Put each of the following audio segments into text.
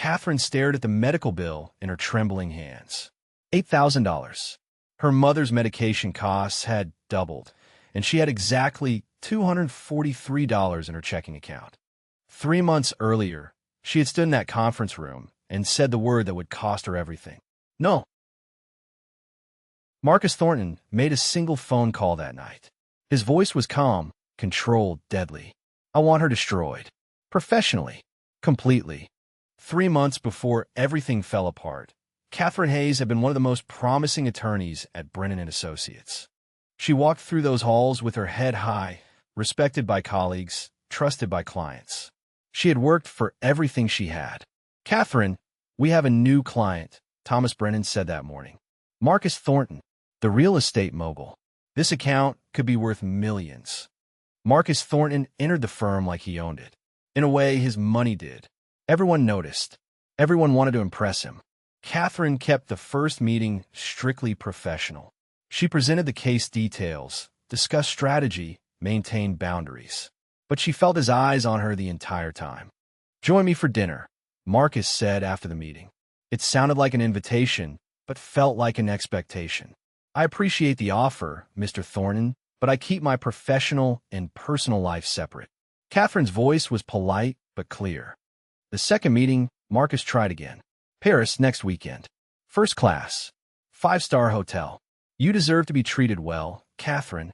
Katherine stared at the medical bill in her trembling hands. $8,000. Her mother's medication costs had doubled, and she had exactly $243 in her checking account. 3 months earlier, she had stood in that conference room and said the word that would cost her everything. No. Marcus Thornton made a single phone call that night. His voice was calm, controlled, deadly. I want her destroyed. Professionally. Completely. 3 months before everything fell apart, Katherine Hayes had been one of the most promising attorneys at Brennan & Associates. She walked through those halls with her head high, respected by colleagues, trusted by clients. She had worked for everything she had. "Katherine, we have a new client," Thomas Brennan said that morning. "Marcus Thornton, the real estate mogul. This account could be worth millions." Marcus Thornton entered the firm like he owned it. In a way, his money did. Everyone noticed. Everyone wanted to impress him. Katherine kept the first meeting strictly professional. She presented the case details, discussed strategy, maintained boundaries. But she felt his eyes on her the entire time. "Join me for dinner," Marcus said after the meeting. It sounded like an invitation, but felt like an expectation. "I appreciate the offer, Mr. Thornton, but I keep my professional and personal life separate." Katherine's voice was polite but clear. The second meeting, Marcus tried again. "Paris next weekend. First class. 5-star hotel. You deserve to be treated well, Katherine."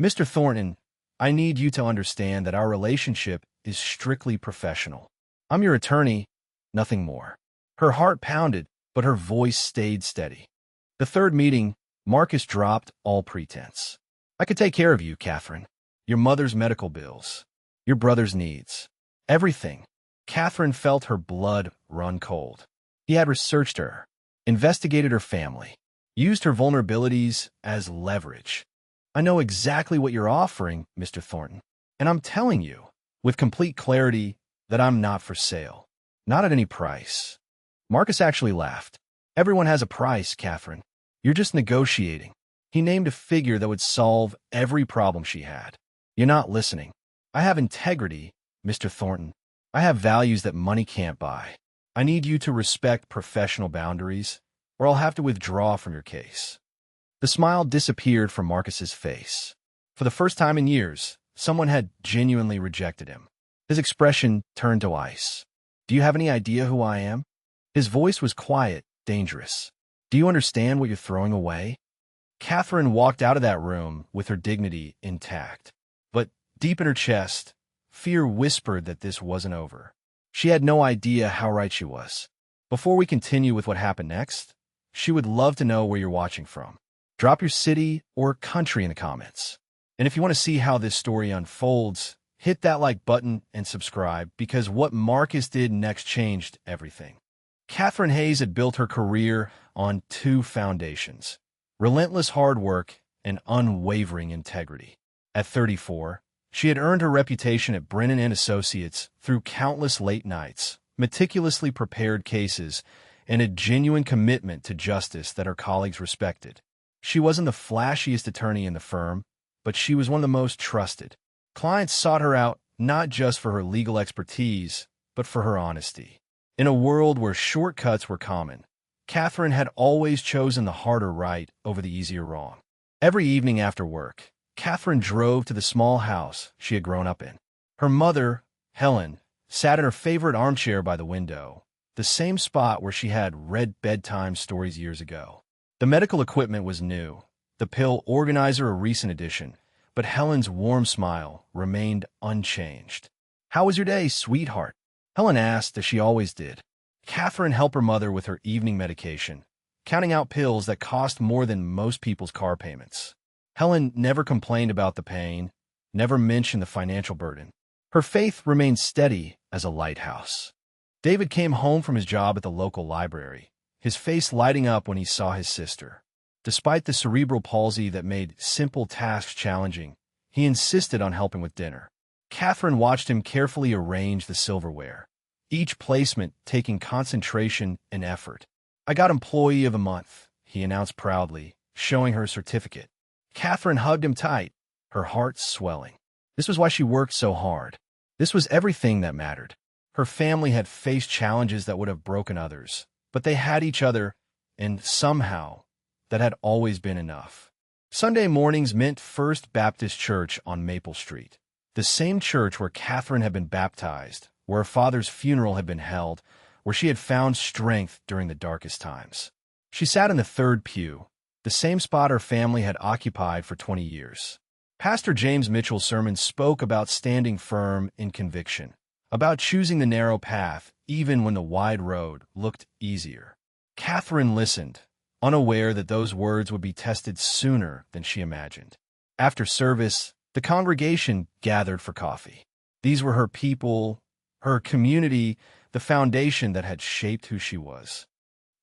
"Mr. Thornton, I need you to understand that our relationship is strictly professional. I'm your attorney, nothing more." Her heart pounded, but her voice stayed steady. The third meeting, Marcus dropped all pretense. "I could take care of you, Katherine. Your mother's medical bills. Your brother's needs. Everything." Katherine felt her blood run cold. He had researched her, investigated her family, used her vulnerabilities as leverage. "I know exactly what you're offering, Mr. Thornton, and I'm telling you, with complete clarity, that I'm not for sale. Not at any price." Marcus actually laughed. "Everyone has a price, Katherine. You're just negotiating." He named a figure that would solve every problem she had. "You're not listening. I have integrity, Mr. Thornton. I have values that money can't buy. I need you to respect professional boundaries, or I'll have to withdraw from your case." The smile disappeared from Marcus's face. For the first time in years, someone had genuinely rejected him. His expression turned to ice. "Do you have any idea who I am?" His voice was quiet, dangerous. "Do you understand what you're throwing away?" Katherine walked out of that room with her dignity intact. But deep in her chest, fear whispered that this wasn't over. She had no idea how right she was. Before we continue with what happened next, she would love to know where you're watching from. Drop your city or country in the comments. And if you want to see how this story unfolds, hit that like button and subscribe, because what Marcus did next changed everything. Katherine Hayes had built her career on 2 foundations: relentless hard work and unwavering integrity. At 34, she had earned her reputation at Brennan & Associates through countless late nights, meticulously prepared cases, and a genuine commitment to justice that her colleagues respected. She wasn't the flashiest attorney in the firm, but she was one of the most trusted. Clients sought her out not just for her legal expertise, but for her honesty. In a world where shortcuts were common, Katherine had always chosen the harder right over the easier wrong. Every evening after work, Katherine drove to the small house she had grown up in. Her mother, Helen, sat in her favorite armchair by the window, the same spot where she had read bedtime stories years ago. The medical equipment was new, the pill organizer a recent addition, but Helen's warm smile remained unchanged. "How was your day, sweetheart?" Helen asked, as she always did. Katherine helped her mother with her evening medication, counting out pills that cost more than most people's car payments. Helen never complained about the pain, never mentioned the financial burden. Her faith remained steady as a lighthouse. David came home from his job at the local library, his face lighting up when he saw his sister. Despite the cerebral palsy that made simple tasks challenging, he insisted on helping with dinner. Katherine watched him carefully arrange the silverware, each placement taking concentration and effort. "I got Employee of the Month," he announced proudly, showing her certificate. Katherine hugged him tight, her heart swelling. This was why she worked so hard. This was everything that mattered. Her family had faced challenges that would have broken others, but they had each other, and somehow, that had always been enough. Sunday mornings meant First Baptist Church on Maple Street, the same church where Katherine had been baptized, where her father's funeral had been held, where she had found strength during the darkest times. She sat in the third pew, the same spot her family had occupied for 20 years. Pastor James Mitchell's sermon spoke about standing firm in conviction, about choosing the narrow path even when the wide road looked easier. Katherine listened, unaware that those words would be tested sooner than she imagined. After service, the congregation gathered for coffee. These were her people, her community, the foundation that had shaped who she was.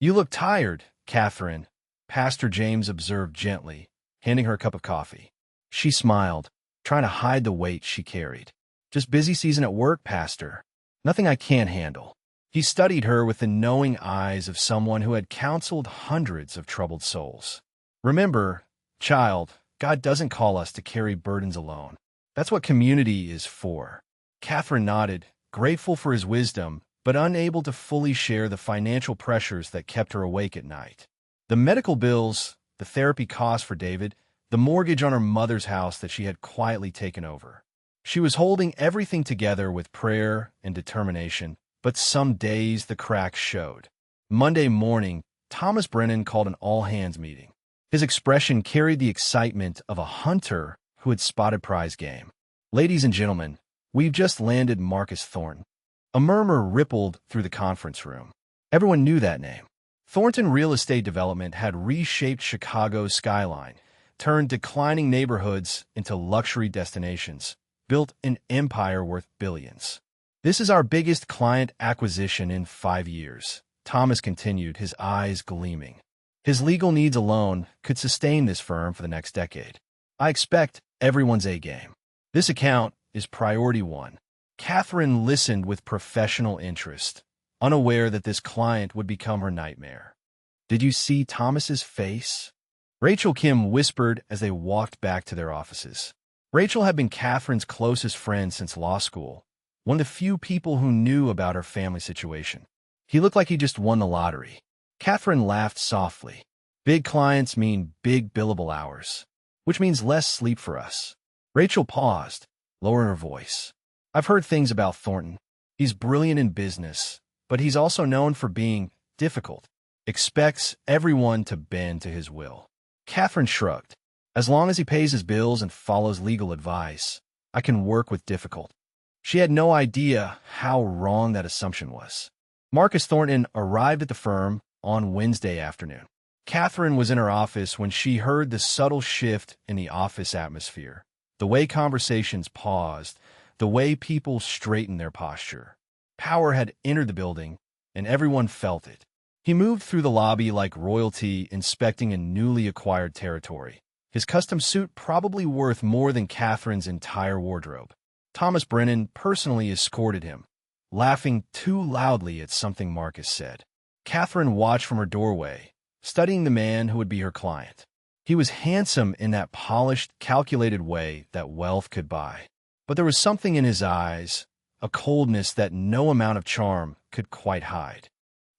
"You look tired, Katherine," Pastor James observed gently, handing her a cup of coffee. She smiled, trying to hide the weight she carried. "Just busy season at work, Pastor. Nothing I can't handle." He studied her with the knowing eyes of someone who had counseled hundreds of troubled souls. "Remember, child, God doesn't call us to carry burdens alone. That's what community is for." Katherine nodded, grateful for his wisdom, but unable to fully share the financial pressures that kept her awake at night. The medical bills, the therapy costs for David, the mortgage on her mother's house that she had quietly taken over. She was holding everything together with prayer and determination, but some days the cracks showed. Monday morning, Thomas Brennan called an all-hands meeting. His expression carried the excitement of a hunter who had spotted prize game. "Ladies and gentlemen, we've just landed Marcus Thornton." A murmur rippled through the conference room. Everyone knew that name. Thornton Real Estate Development had reshaped Chicago's skyline, turned declining neighborhoods into luxury destinations, built an empire worth billions. "This is our biggest client acquisition in 5 years," Thomas continued, his eyes gleaming. "His legal needs alone could sustain this firm for the next decade. I expect everyone's A-game. This account is priority one." Katherine listened with professional interest, unaware that this client would become her nightmare. "Did you see Thomas's face?" Rachel Kim whispered as they walked back to their offices. Rachel had been Katherine's closest friend since law school, one of the few people who knew about her family situation. "He looked like he just won the lottery." Katherine laughed softly. "Big clients mean big billable hours, which means less sleep for us." Rachel paused, lowering her voice. "I've heard things about Thornton. He's brilliant in business, but he's also known for being difficult. Expects everyone to bend to his will." Katherine shrugged. "As long as he pays his bills and follows legal advice, I can work with difficult." She had no idea how wrong that assumption was. Marcus Thornton arrived at the firm on Wednesday afternoon. Katherine was in her office when she heard the subtle shift in the office atmosphere, the way conversations paused, the way people straightened their posture. Power had entered the building, and everyone felt it. He moved through the lobby like royalty inspecting a newly acquired territory, his custom suit probably worth more than Katherine's entire wardrobe. Thomas Brennan personally escorted him, laughing too loudly at something Marcus said. Katherine watched from her doorway, studying the man who would be her client. He was handsome in that polished, calculated way that wealth could buy. But there was something in his eyes, a coldness that no amount of charm could quite hide.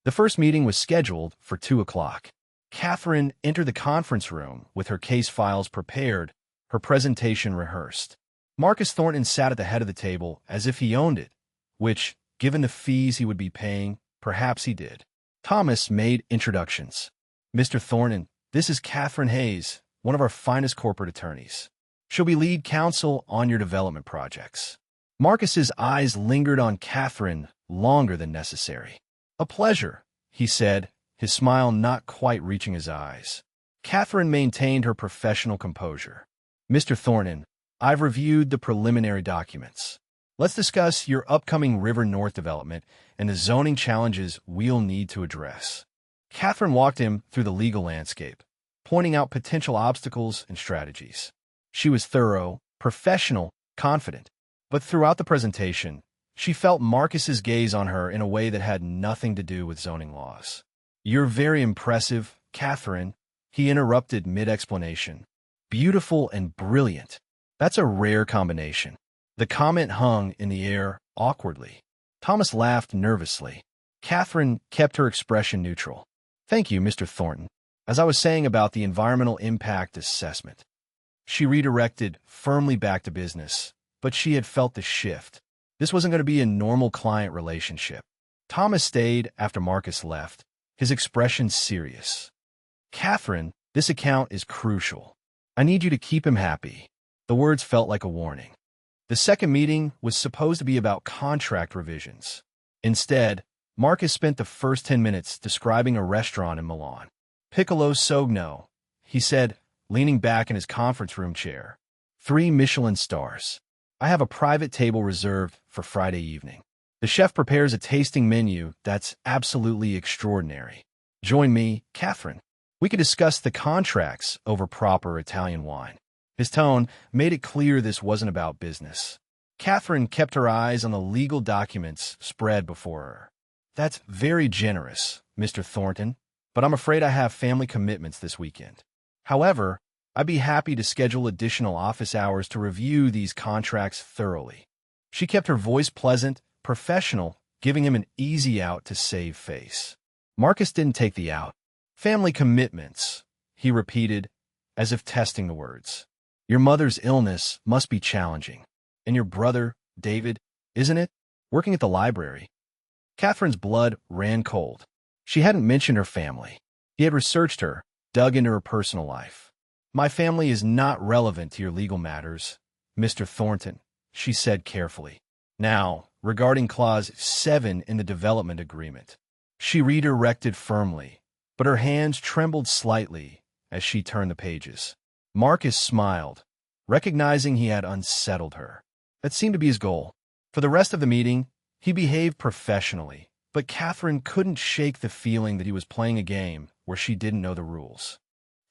The first meeting was scheduled for 2 o'clock. Katherine entered the conference room with her case files prepared, her presentation rehearsed. Marcus Thornton sat at the head of the table as if he owned it, which, given the fees he would be paying, perhaps he did. Thomas made introductions. "Mr. Thornton, this is Katherine Hayes, one of our finest corporate attorneys. She'll be lead counsel on your development projects." Marcus's eyes lingered on Katherine longer than necessary. "A pleasure," he said, his smile not quite reaching his eyes. Katherine maintained her professional composure. "Mr. Thornton, I've reviewed the preliminary documents. Let's discuss your upcoming River North development and the zoning challenges we'll need to address." Katherine walked him through the legal landscape, pointing out potential obstacles and strategies. She was thorough, professional, confident, but throughout the presentation, she felt Marcus's gaze on her in a way that had nothing to do with zoning laws. "You're very impressive, Katherine," he interrupted mid-explanation. "Beautiful and brilliant. That's a rare combination." The comment hung in the air awkwardly. Thomas laughed nervously. Katherine kept her expression neutral. Thank you, Mr. Thornton. As I was saying about the environmental impact assessment. She redirected firmly back to business, but she had felt the shift. This wasn't going to be a normal client relationship. Thomas stayed after Marcus left, his expression serious. Katherine, this account is crucial. I need you to keep him happy. The words felt like a warning. The second meeting was supposed to be about contract revisions. Instead, Marcus spent the first 10 minutes describing a restaurant in Milan. Piccolo Sogno, he said, leaning back in his conference room chair. 3 Michelin stars. I have a private table reserved for Friday evening. The chef prepares a tasting menu that's absolutely extraordinary. Join me, Katherine. We could discuss the contracts over proper Italian wine. His tone made it clear this wasn't about business. Katherine kept her eyes on the legal documents spread before her. That's very generous, Mr. Thornton, but I'm afraid I have family commitments this weekend. However, I'd be happy to schedule additional office hours to review these contracts thoroughly. She kept her voice pleasant, professional, giving him an easy out to save face. Marcus didn't take the out. Family commitments, he repeated, as if testing the words. Your mother's illness must be challenging. And your brother, David, isn't it? Working at the library. Katherine's blood ran cold. She hadn't mentioned her family. He had researched her, dug into her personal life. My family is not relevant to your legal matters, Mr. Thornton, she said carefully. Now, regarding Clause 7 in the development agreement. She redirected firmly, but her hands trembled slightly as she turned the pages. Marcus smiled, recognizing he had unsettled her. That seemed to be his goal. For the rest of the meeting, he behaved professionally, but Katherine couldn't shake the feeling that he was playing a game where she didn't know the rules.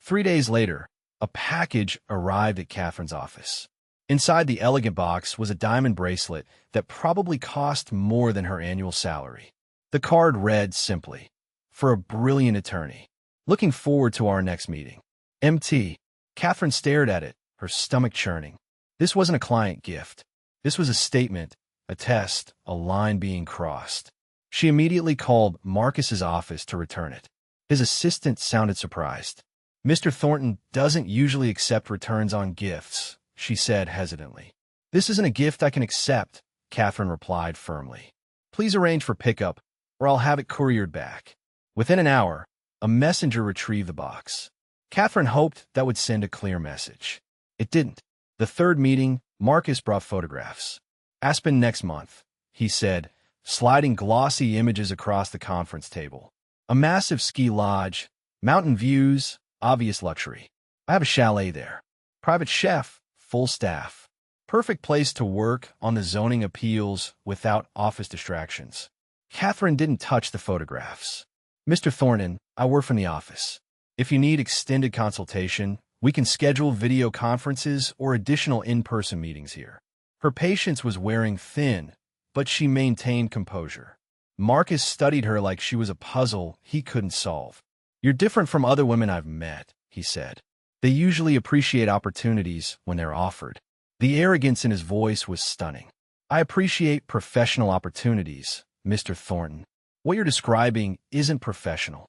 3 days later, a package arrived at Katherine's office. Inside the elegant box was a diamond bracelet that probably cost more than her annual salary. The card read simply, "For a brilliant attorney. Looking forward to our next meeting. MT." Katherine stared at it, her stomach churning. This wasn't a client gift. This was a statement, a test, a line being crossed. She immediately called Marcus's office to return it. His assistant sounded surprised. Mr. Thornton doesn't usually accept returns on gifts, she said hesitantly. This isn't a gift I can accept, Katherine replied firmly. Please arrange for pickup, or I'll have it couriered back. Within an hour, a messenger retrieved the box. Katherine hoped that would send a clear message. It didn't. The third meeting, Marcus brought photographs. Aspen next month, he said, sliding glossy images across the conference table. A massive ski lodge, mountain views, obvious luxury. I have a chalet there. Private chef, full staff. Perfect place to work on the zoning appeals without office distractions. Katherine didn't touch the photographs. Mr. Thornton, I work from the office. If you need extended consultation, we can schedule video conferences or additional in-person meetings here. Her patience was wearing thin, but she maintained composure. Marcus studied her like she was a puzzle he couldn't solve. You're different from other women I've met, he said. They usually appreciate opportunities when they're offered. The arrogance in his voice was stunning. I appreciate professional opportunities, Mr. Thornton. What you're describing isn't professional.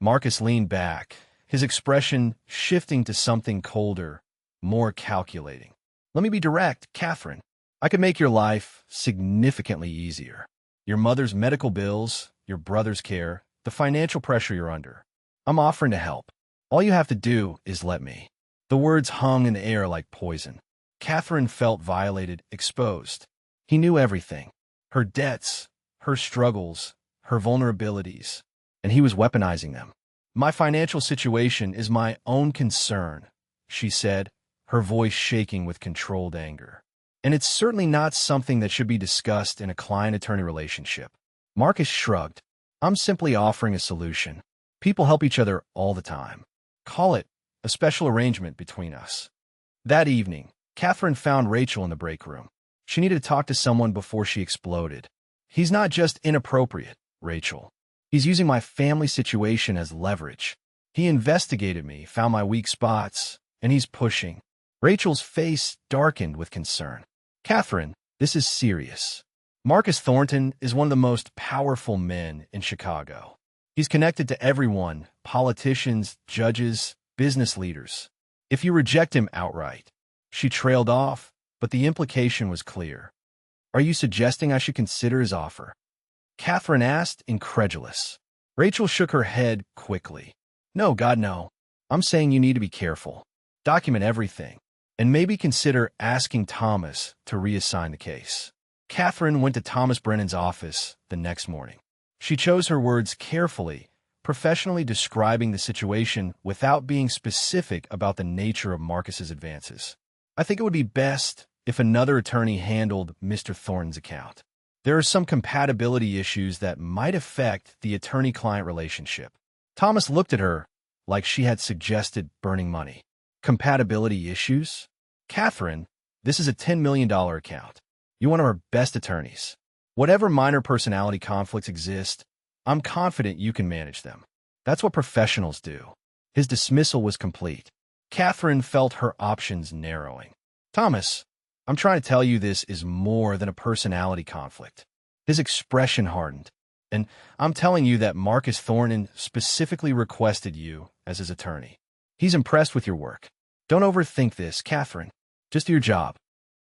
Marcus leaned back, his expression shifting to something colder, more calculating. Let me be direct, Katherine. I could make your life significantly easier. Your mother's medical bills, your brother's care, the financial pressure you're under. I'm offering to help. All you have to do is let me. The words hung in the air like poison. Katherine felt violated, exposed. He knew everything. Her debts, her struggles, her vulnerabilities, and he was weaponizing them. My financial situation is my own concern, she said, her voice shaking with controlled anger. And it's certainly not something that should be discussed in a client-attorney relationship. Marcus shrugged. I'm simply offering a solution. People help each other all the time. Call it a special arrangement between us. That evening, Katherine found Rachel in the break room. She needed to talk to someone before she exploded. He's not just inappropriate, Rachel. He's using my family situation as leverage. He investigated me, found my weak spots, and he's pushing. Rachel's face darkened with concern. Katherine, this is serious. Marcus Thornton is one of the most powerful men in Chicago. He's connected to everyone, politicians, judges, business leaders. If you reject him outright, she trailed off, but the implication was clear. Are you suggesting I should consider his offer? Katherine asked, incredulous. Rachel shook her head quickly. No, God, no. I'm saying you need to be careful. Document everything, and maybe consider asking Thomas to reassign the case. Katherine went to Thomas Brennan's office the next morning. She chose her words carefully, professionally describing the situation without being specific about the nature of Marcus's advances. I think it would be best if another attorney handled Mr. Thornton's account. There are some compatibility issues that might affect the attorney-client relationship. Thomas looked at her like she had suggested burning money. Compatibility issues? Katherine, this is a $10 million account. You're one of our best attorneys. Whatever minor personality conflicts exist, I'm confident you can manage them. That's what professionals do. His dismissal was complete. Katherine felt her options narrowing. Thomas, I'm trying to tell you this is more than a personality conflict. His expression hardened. And I'm telling you that Marcus Thornton specifically requested you as his attorney. He's impressed with your work. Don't overthink this, Katherine. Just do your job.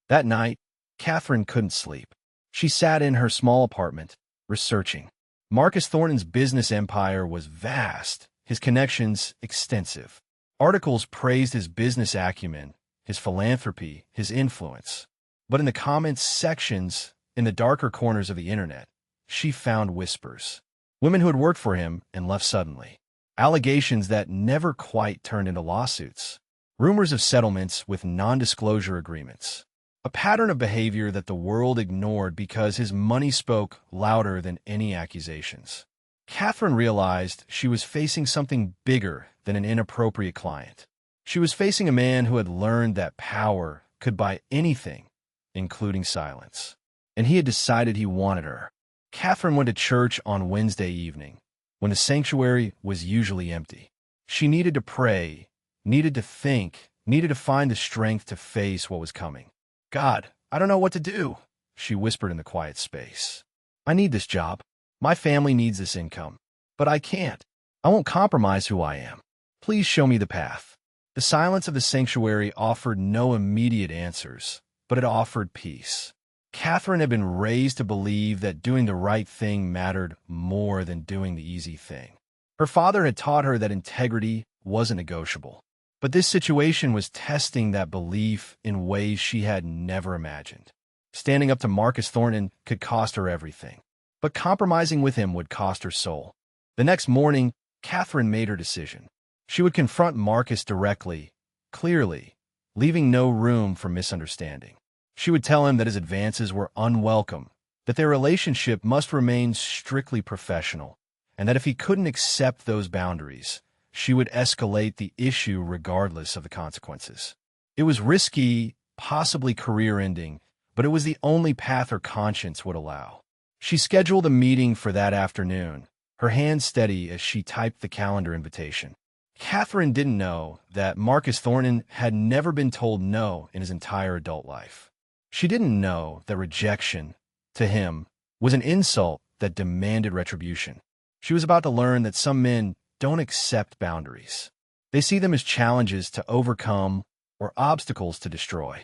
That night, Katherine couldn't sleep. She sat in her small apartment, researching. Marcus Thornton's business empire was vast, his connections extensive. Articles praised his business acumen, his philanthropy, his influence. But in the comments sections, in the darker corners of the internet, she found whispers. Women who had worked for him and left suddenly. Allegations that never quite turned into lawsuits. Rumors of settlements with non-disclosure agreements. A pattern of behavior that the world ignored because his money spoke louder than any accusations. Katherine realized she was facing something bigger than an inappropriate client. She was facing a man who had learned that power could buy anything, including silence. And he had decided he wanted her. Katherine went to church on Wednesday evening, when the sanctuary was usually empty. She needed to pray, needed to think, needed to find the strength to face what was coming. God, I don't know what to do, she whispered in the quiet space. I need this job. My family needs this income. But I can't. I won't compromise who I am. Please show me the path. The silence of the sanctuary offered no immediate answers, but it offered peace. Katherine had been raised to believe that doing the right thing mattered more than doing the easy thing. Her father had taught her that integrity wasn't negotiable. But this situation was testing that belief in ways she had never imagined. Standing up to Marcus Thornton could cost her everything, but compromising with him would cost her soul. The next morning, Katherine made her decision. She would confront Marcus directly, clearly, leaving no room for misunderstanding. She would tell him that his advances were unwelcome, that their relationship must remain strictly professional, and that if he couldn't accept those boundaries, she would escalate the issue regardless of the consequences. It was risky, possibly career-ending, but it was the only path her conscience would allow. She scheduled a meeting for that afternoon, her hand steady as she typed the calendar invitation. Katherine didn't know that Marcus Thornton had never been told no in his entire adult life. She didn't know that rejection, to him, was an insult that demanded retribution. She was about to learn that some men don't accept boundaries. They see them as challenges to overcome or obstacles to destroy.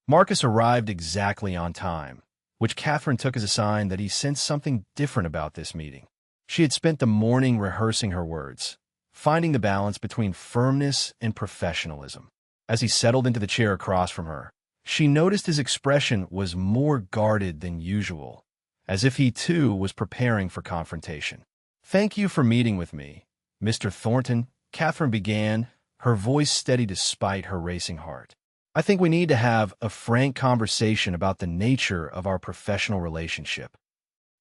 Marcus arrived exactly on time, which Katherine took as a sign that he sensed something different about this meeting. She had spent the morning rehearsing her words, finding the balance between firmness and professionalism. As he settled into the chair across from her, she noticed his expression was more guarded than usual, as if he too was preparing for confrontation. "Thank you for meeting with me, Mr. Thornton," Katherine began, her voice steady despite her racing heart. "I think we need to have a frank conversation about the nature of our professional relationship."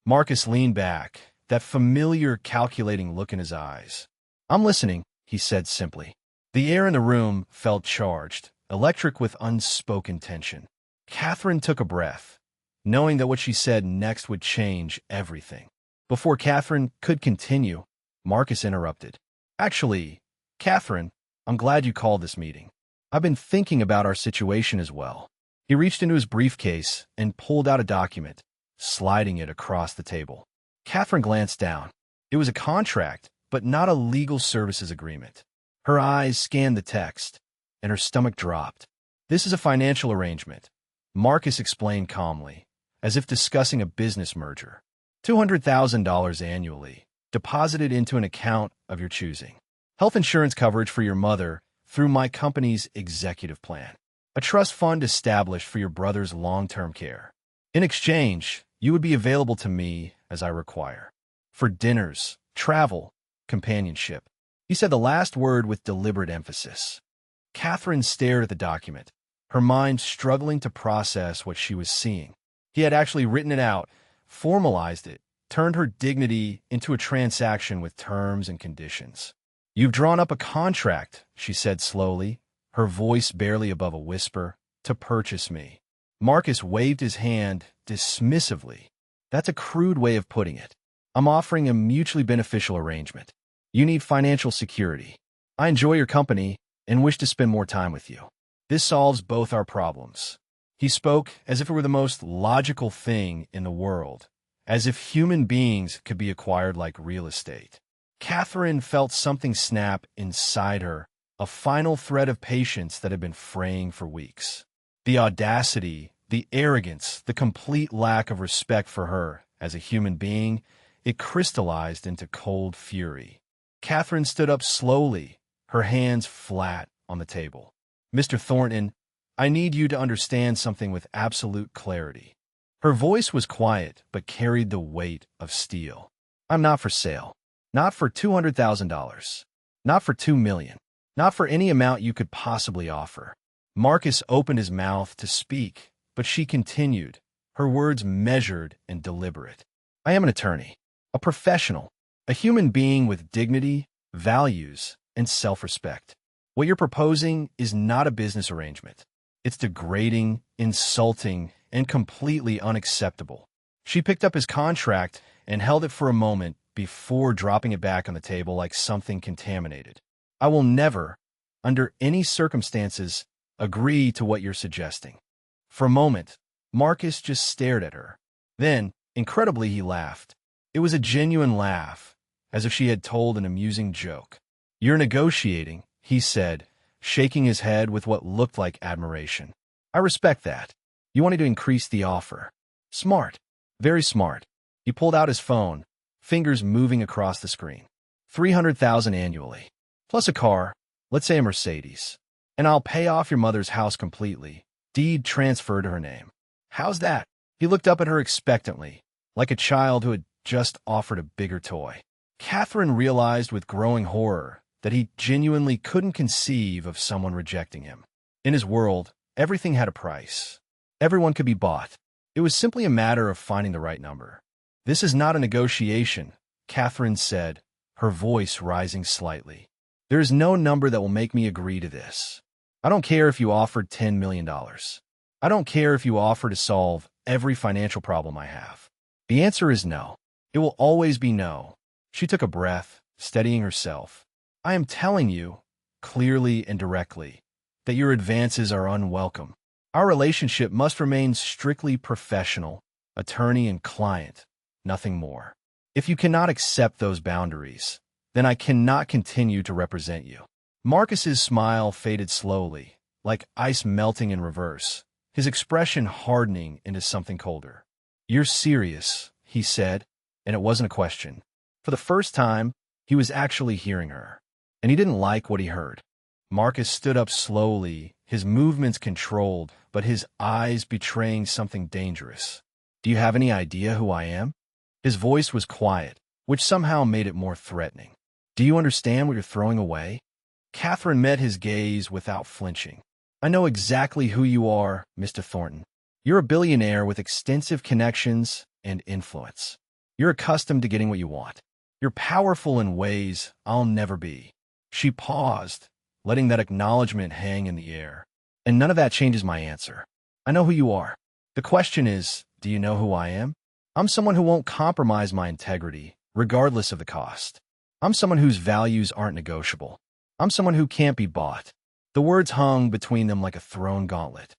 Marcus leaned back, that familiar, calculating look in his eyes. "I'm listening," he said simply. The air in the room felt charged, electric with unspoken tension. Katherine took a breath, knowing that what she said next would change everything. Before Katherine could continue, Marcus interrupted. "Actually, Katherine, I'm glad you called this meeting. I've been thinking about our situation as well." He reached into his briefcase and pulled out a document, sliding it across the table. Katherine glanced down. It was a contract, but not a legal services agreement. Her eyes scanned the text, and her stomach dropped. "This is a financial arrangement," Marcus explained calmly, as if discussing a business merger. $200,000 annually, deposited into an account of your choosing. Health insurance coverage for your mother through my company's executive plan. A trust fund established for your brother's long-term care. In exchange, you would be available to me as I require. For dinners, travel, companionship. He said the last word with deliberate emphasis. Katherine stared at the document, her mind struggling to process what she was seeing. He had actually written it out, formalized it, turned her dignity into a transaction with terms and conditions. "You've drawn up a contract," she said slowly, her voice barely above a whisper, "to purchase me." Marcus waved his hand dismissively. "That's a crude way of putting it. I'm offering a mutually beneficial arrangement. You need financial security. I enjoy your company and wish to spend more time with you. This solves both our problems." He spoke as if it were the most logical thing in the world, as if human beings could be acquired like real estate. Katherine felt something snap inside her, a final thread of patience that had been fraying for weeks. The audacity, the arrogance, the complete lack of respect for her as a human being, it crystallized into cold fury. Katherine stood up slowly, her hands flat on the table. "Mr. Thornton, I need you to understand something with absolute clarity." Her voice was quiet, but carried the weight of steel. "I'm not for sale. Not for $200,000. Not for $2 million. Not for any amount you could possibly offer." Marcus opened his mouth to speak, but she continued, her words measured and deliberate. "I am an attorney, a professional, a human being with dignity, values, and self-respect. What you're proposing is not a business arrangement. It's degrading, insulting, and completely unacceptable." She picked up his contract and held it for a moment before dropping it back on the table like something contaminated. "I will never, under any circumstances, agree to what you're suggesting." For a moment, Marcus just stared at her. Then, incredibly, he laughed. It was a genuine laugh, as if she had told an amusing joke. "You're negotiating," he said, shaking his head with what looked like admiration. "I respect that. You wanted to increase the offer. Smart. Very smart." He pulled out his phone, fingers moving across the screen. $300,000 annually. Plus a car, let's say a Mercedes. And I'll pay off your mother's house completely. Deed transferred to her name. How's that? He looked up at her expectantly, like a child who had just offered a bigger toy. Katherine realized with growing horror that he genuinely couldn't conceive of someone rejecting him. In his world, everything had a price. Everyone could be bought. It was simply a matter of finding the right number. "This is not a negotiation," Katherine said, her voice rising slightly. "There is no number that will make me agree to this. I don't care if you offered $10 million. I don't care if you offer to solve every financial problem I have. The answer is no. It will always be no." She took a breath, steadying herself. "I am telling you, clearly and directly, that your advances are unwelcome. Our relationship must remain strictly professional, attorney and client, nothing more. If you cannot accept those boundaries, then I cannot continue to represent you." Marcus's smile faded slowly, like ice melting in reverse, his expression hardening into something colder. "You're serious," he said, and it wasn't a question. For the first time, he was actually hearing her, and he didn't like what he heard. Marcus stood up slowly, his movements controlled, but his eyes betraying something dangerous. "Do you have any idea who I am?" His voice was quiet, which somehow made it more threatening. "Do you understand what you're throwing away?" Katherine met his gaze without flinching. "I know exactly who you are, Mr. Thornton. You're a billionaire with extensive connections and influence. You're accustomed to getting what you want. You're powerful in ways I'll never be." She paused, letting that acknowledgement hang in the air. "And none of that changes my answer. I know who you are. The question is, do you know who I am? I'm someone who won't compromise my integrity, regardless of the cost. I'm someone whose values aren't negotiable. I'm someone who can't be bought." The words hung between them like a thrown gauntlet.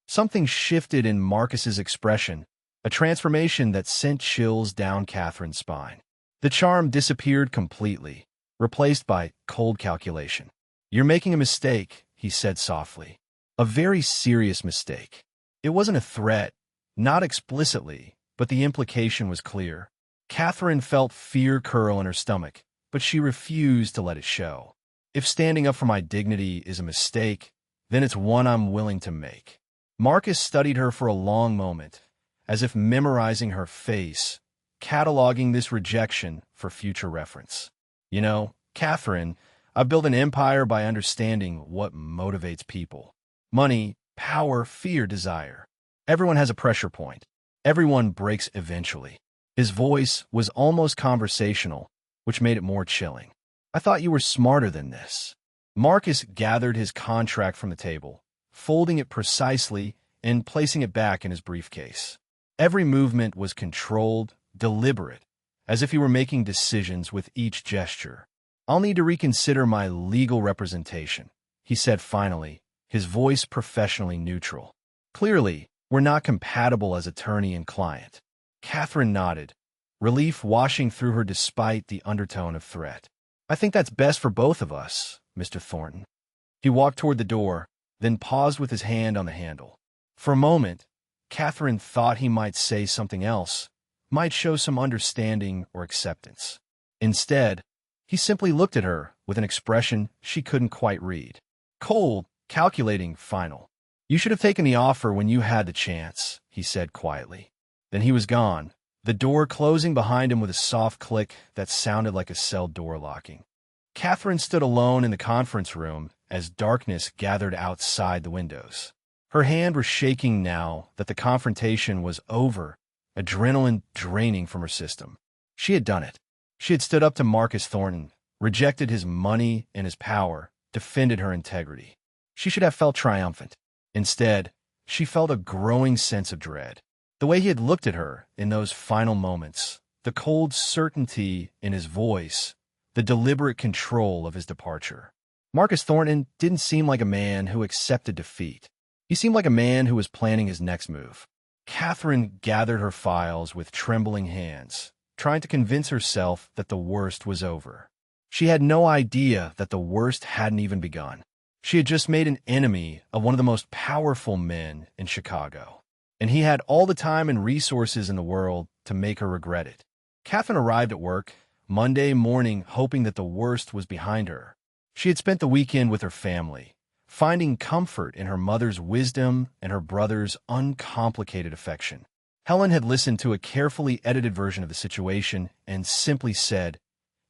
Something shifted in Marcus's expression, a transformation that sent chills down Catherine's spine. The charm disappeared completely, replaced by cold calculation. "You're making a mistake," he said softly. "A very serious mistake." It wasn't a threat, not explicitly, but the implication was clear. Catherine felt fear curl in her stomach, but she refused to let it show. "If standing up for my dignity is a mistake, then it's one I'm willing to make." Marcus studied her for a long moment, as if memorizing her face, cataloging this rejection for future reference. "You know, Catherine, I built an empire by understanding what motivates people. Money, power, fear, desire. Everyone has a pressure point. Everyone breaks eventually." His voice was almost conversational, which made it more chilling. "I thought you were smarter than this." Marcus gathered his contract from the table, folding it precisely and placing it back in his briefcase. Every movement was controlled, deliberate, as if he were making decisions with each gesture. "I'll need to reconsider my legal representation," he said finally, his voice professionally neutral. "Clearly, we're not compatible as attorney and client." Catherine nodded, relief washing through her despite the undertone of threat. "I think that's best for both of us, Mr. Thornton." He walked toward the door, then paused with his hand on the handle. For a moment, Catherine thought he might say something else, might show some understanding or acceptance. Instead, he simply looked at her with an expression she couldn't quite read. Cold, calculating, final. "You should have taken the offer when you had the chance," he said quietly. Then he was gone, the door closing behind him with a soft click that sounded like a cell door locking. Catherine stood alone in the conference room as darkness gathered outside the windows. Her hand was shaking now that the confrontation was over, adrenaline draining from her system. She had done it. She had stood up to Marcus Thornton, rejected his money and his power, defended her integrity. She should have felt triumphant. Instead, she felt a growing sense of dread. The way he had looked at her in those final moments, the cold certainty in his voice, the deliberate control of his departure. Marcus Thornton didn't seem like a man who accepted defeat. He seemed like a man who was planning his next move. Catherine gathered her files with trembling hands, trying to convince herself that the worst was over. She had no idea that the worst hadn't even begun. She had just made an enemy of one of the most powerful men in Chicago, and he had all the time and resources in the world to make her regret it. Catherine arrived at work Monday morning hoping that the worst was behind her. She had spent the weekend with her family, finding comfort in her mother's wisdom and her brother's uncomplicated affection. Helen had listened to a carefully edited version of the situation and simply said,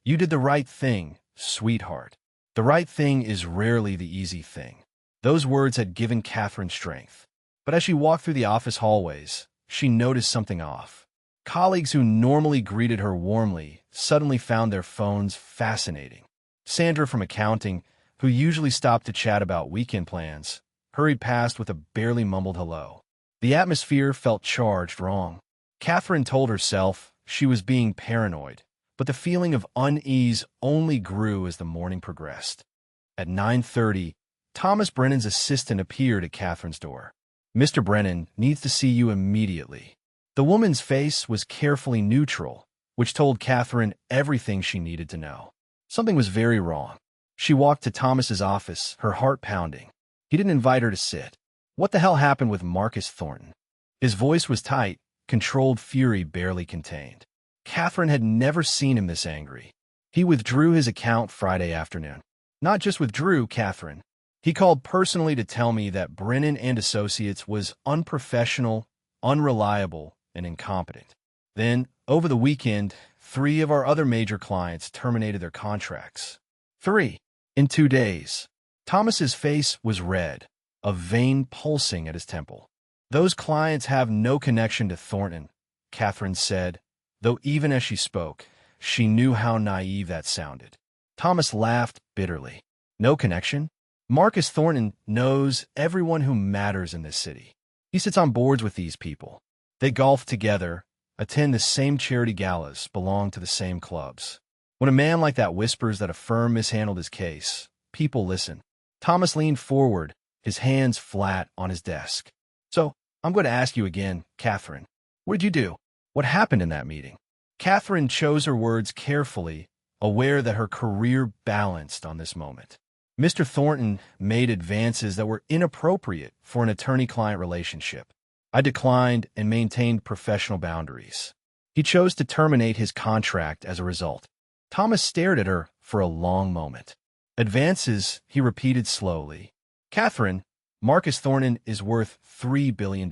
"You did the right thing, sweetheart. The right thing is rarely the easy thing." Those words had given Catherine strength. But as she walked through the office hallways, she noticed something off. Colleagues who normally greeted her warmly suddenly found their phones fascinating. Sandra from accounting, who usually stopped to chat about weekend plans, hurried past with a barely mumbled hello. The atmosphere felt charged wrong. Catherine told herself she was being paranoid, but the feeling of unease only grew as the morning progressed. At 9:30, Thomas Brennan's assistant appeared at Catherine's door. "Mr. Brennan needs to see you immediately." The woman's face was carefully neutral, which told Catherine everything she needed to know. Something was very wrong. She walked to Thomas's office, her heart pounding. He didn't invite her to sit. What the hell happened with Marcus Thornton? His voice was tight, controlled fury barely contained. Catherine had never seen him this angry. He withdrew his account Friday afternoon. Not just withdrew, Catherine. He called personally to tell me that Brennan and Associates was unprofessional, unreliable, and incompetent. Then, over the weekend, 3 of our other major clients terminated their contracts. 3. In 2 days. Thomas's face was red, a vein pulsing at his temple. "Those clients have no connection to Thornton," Catherine said, though even as she spoke, she knew how naive that sounded. Thomas laughed bitterly. "No connection? Marcus Thornton knows everyone who matters in this city. He sits on boards with these people. They golf together, attend the same charity galas, belong to the same clubs. When a man like that whispers that a firm mishandled his case, people listen." Thomas leaned forward, his hands flat on his desk. "So, I'm going to ask you again, Catherine. What'd you do? What happened in that meeting? Katherine chose her words carefully, aware that her career balanced on this moment. Mr. Thornton made advances that were inappropriate for an attorney-client relationship. I declined and maintained professional boundaries. He chose to terminate his contract as a result. Thomas stared at her for a long moment. Advances, he repeated slowly. Katherine, Marcus Thornton is worth $3 billion.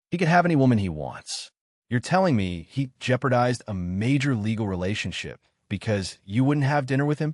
He could have any woman he wants. You're telling me he jeopardized a major legal relationship because you wouldn't have dinner with him?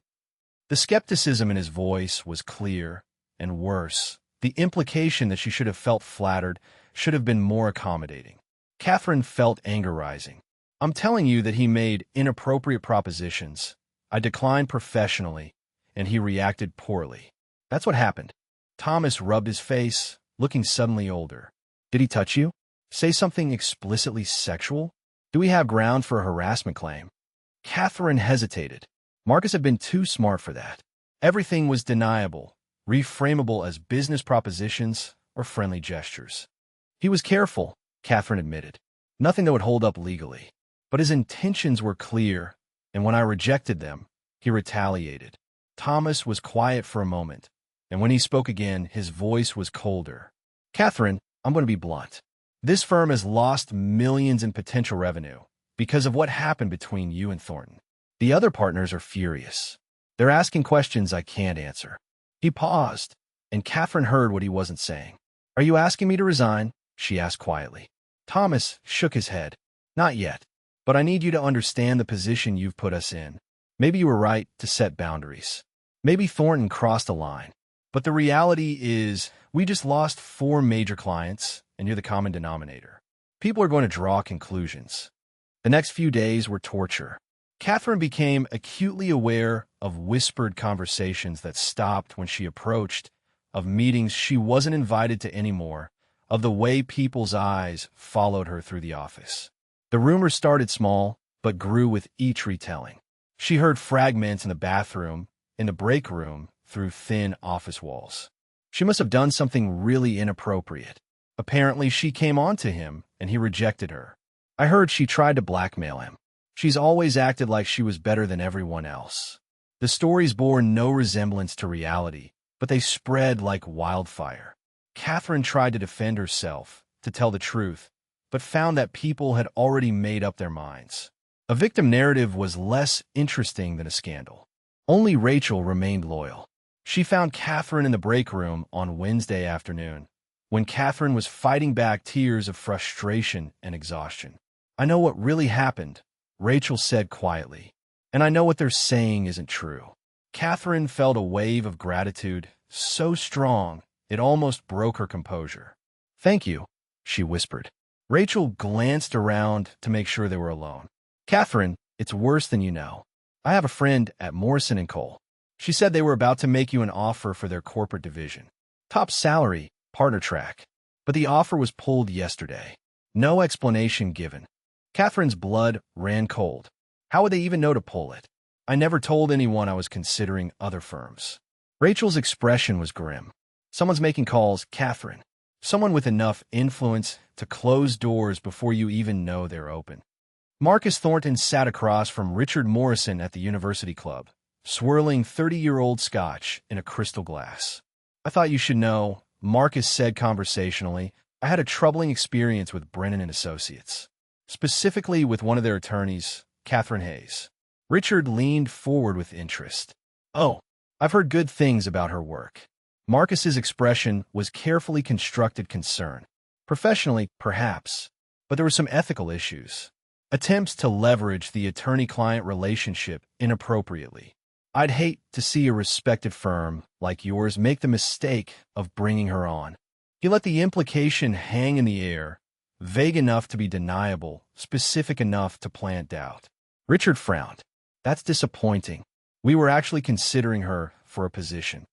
The skepticism in his voice was clear, and worse, the implication that she should have felt flattered, should have been more accommodating. Katherine felt anger rising. I'm telling you that he made inappropriate propositions. I declined professionally, and he reacted poorly. That's what happened. Thomas rubbed his face, looking suddenly older. Did he touch you? Say something explicitly sexual? Do we have ground for a harassment claim? Katherine hesitated. Marcus had been too smart for that. Everything was deniable, reframable as business propositions or friendly gestures. He was careful, Katherine admitted. Nothing that would hold up legally. But his intentions were clear, and when I rejected them, he retaliated. Thomas was quiet for a moment, and when he spoke again, his voice was colder. Katherine, I'm going to be blunt. This firm has lost millions in potential revenue because of what happened between you and Thornton. The other partners are furious. They're asking questions I can't answer. He paused, and Katherine heard what he wasn't saying. Are you asking me to resign? She asked quietly. Thomas shook his head. Not yet, but I need you to understand the position you've put us in. Maybe you were right to set boundaries. Maybe Thornton crossed a line. But the reality is we just lost 4 major clients, and you're the common denominator. People are going to draw conclusions. The next few days were torture. Katherine became acutely aware of whispered conversations that stopped when she approached, of meetings she wasn't invited to anymore, of the way people's eyes followed her through the office. The rumors started small, but grew with each retelling. She heard fragments in the bathroom, in the break room, through thin office walls. She must have done something really inappropriate. Apparently, she came on to him, and he rejected her. I heard she tried to blackmail him. She's always acted like she was better than everyone else. The stories bore no resemblance to reality, but they spread like wildfire. Katherine tried to defend herself, to tell the truth, but found that people had already made up their minds. A victim narrative was less interesting than a scandal. Only Rachel remained loyal. She found Katherine in the break room on Wednesday afternoon, when Katherine was fighting back tears of frustration and exhaustion. I know what really happened, Rachel said quietly, and I know what they're saying isn't true. Katherine felt a wave of gratitude, so strong it almost broke her composure. Thank you, she whispered. Rachel glanced around to make sure they were alone. Katherine, it's worse than you know. I have a friend at Morrison & Cole. She said they were about to make you an offer for their corporate division. Top salary, partner track. But the offer was pulled yesterday. No explanation given. Katherine's blood ran cold. How would they even know to pull it? I never told anyone I was considering other firms. Rachel's expression was grim. Someone's making calls, Katherine. Someone with enough influence to close doors before you even know they're open. Marcus Thornton sat across from Richard Morrison at the University Club, swirling 30-year-old scotch in a crystal glass. I thought you should know, Marcus said conversationally, I had a troubling experience with Brennan & Associates. Specifically with one of their attorneys, Katherine Hayes. Richard leaned forward with interest. Oh, I've heard good things about her work. Marcus's expression was carefully constructed concern. Professionally, perhaps, but there were some ethical issues. Attempts to leverage the attorney-client relationship inappropriately. I'd hate to see a respected firm like yours make the mistake of bringing her on. He let the implication hang in the air, vague enough to be deniable, specific enough to plant doubt. Richard frowned. That's disappointing. We were actually considering her for a position.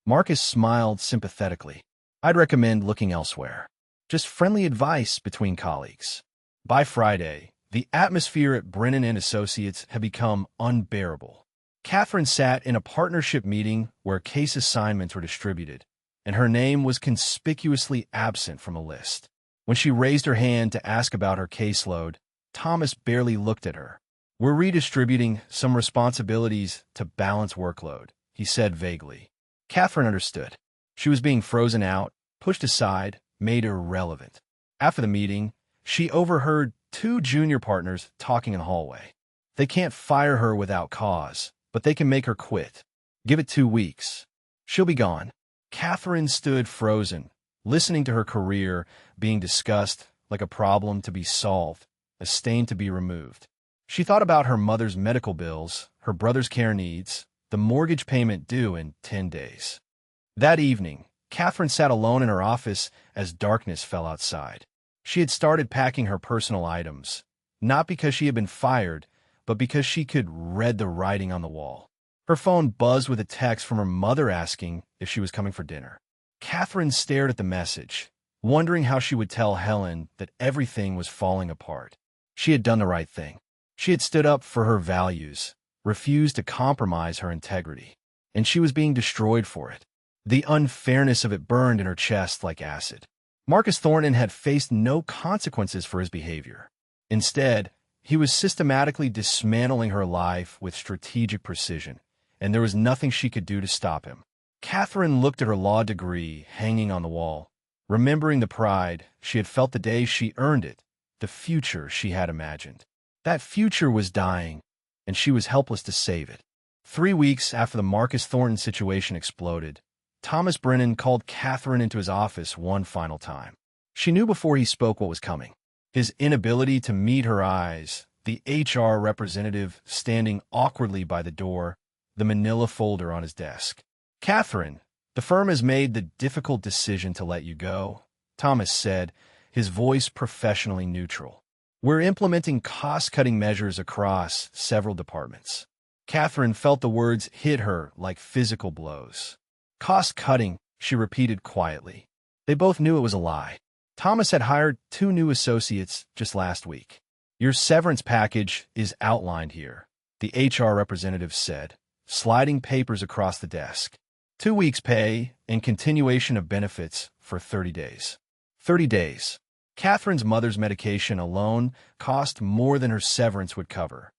Marcus smiled sympathetically. I'd recommend looking elsewhere. Just friendly advice between colleagues. By Friday, the atmosphere at Brennan & Associates had become unbearable. Katherine sat in a partnership meeting where case assignments were distributed, and her name was conspicuously absent from a list. When she raised her hand to ask about her caseload, Thomas barely looked at her. "We're redistributing some responsibilities to balance workload," he said vaguely. Katherine understood. She was being frozen out, pushed aside, made irrelevant. After the meeting, she overheard two junior partners talking in the hallway. They can't fire her without cause, but they can make her quit. Give it 2 weeks. She'll be gone. Katherine stood frozen, listening to her career being discussed like a problem to be solved, a stain to be removed. She thought about her mother's medical bills, her brother's care needs, the mortgage payment due in 10 days. That evening, Katherine sat alone in her office as darkness fell outside. She had started packing her personal items, not because she had been fired, but because she could read the writing on the wall. Her phone buzzed with a text from her mother asking if she was coming for dinner. Katherine stared at the message, wondering how she would tell Helen that everything was falling apart. She had done the right thing. She had stood up for her values, refused to compromise her integrity, and she was being destroyed for it. The unfairness of it burned in her chest like acid. Marcus Thornton had faced no consequences for his behavior. Instead, he was systematically dismantling her life with strategic precision, and there was nothing she could do to stop him. Katherine looked at her law degree hanging on the wall, remembering the pride she had felt the day she earned it, the future she had imagined. That future was dying, and she was helpless to save it. 3 weeks after the Marcus Thornton situation exploded, Thomas Brennan called Katherine into his office one final time. She knew before he spoke what was coming. His inability to meet her eyes, the HR representative standing awkwardly by the door, the manila folder on his desk. "Katherine, the firm has made the difficult decision to let you go," Thomas said, his voice professionally neutral. "We're implementing cost-cutting measures across several departments." Katherine felt the words hit her like physical blows. "Cost-cutting," she repeated quietly. They both knew it was a lie. Thomas had hired 2 new associates just last week. "Your severance package is outlined here," the HR representative said, sliding papers across the desk. 2 weeks' pay and continuation of benefits for 30 days. 30 days. Katherine's mother's medication alone cost more than her severance would cover.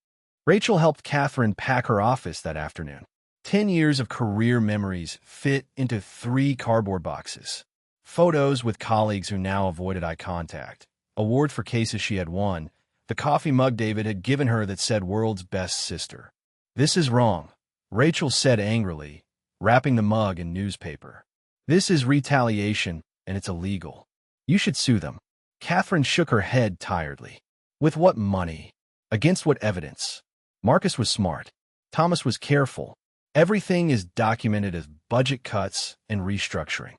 Rachel helped Katherine pack her office that afternoon. 10 years of career memories fit into 3 cardboard boxes. Photos with colleagues who now avoided eye contact. Awards for cases she had won. The coffee mug David had given her that said "World's Best Sister." "This is wrong," Rachel said angrily, wrapping the mug in newspaper. "This is retaliation, and it's illegal. You should sue them." Katherine shook her head tiredly. With what money? Against what evidence? Marcus was smart. Thomas was careful. Everything is documented as budget cuts and restructuring.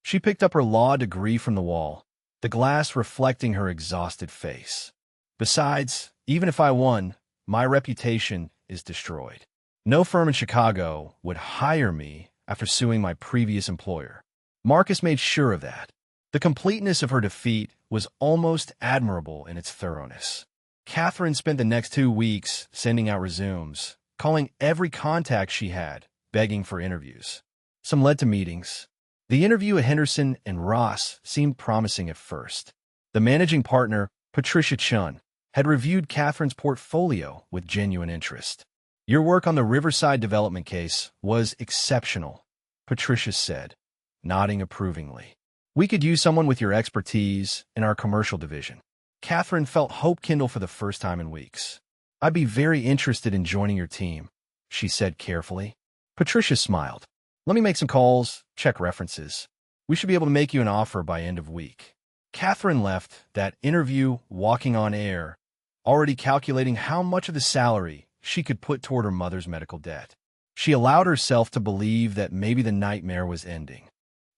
She picked up her law degree from the wall, the glass reflecting her exhausted face. "Besides, even if I won, my reputation is destroyed. No firm in Chicago would hire me after suing my previous employer." Marcus made sure of that. The completeness of her defeat was almost admirable in its thoroughness. Katherine spent the next 2 weeks sending out resumes, calling every contact she had, begging for interviews. Some led to meetings. The interview at Henderson and Ross seemed promising at first. The managing partner, Patricia Chun, had reviewed Katherine's portfolio with genuine interest. "Your work on the Riverside development case was exceptional," Patricia said, nodding approvingly. "We could use someone with your expertise in our commercial division." Katherine felt hope kindle for the first time in weeks. "I'd be very interested in joining your team," she said carefully. Patricia smiled. "Let me make some calls, check references. We should be able to make you an offer by end of week." Katherine left that interview walking on air, already calculating how much of the salary she could put toward her mother's medical debt. She allowed herself to believe that maybe the nightmare was ending.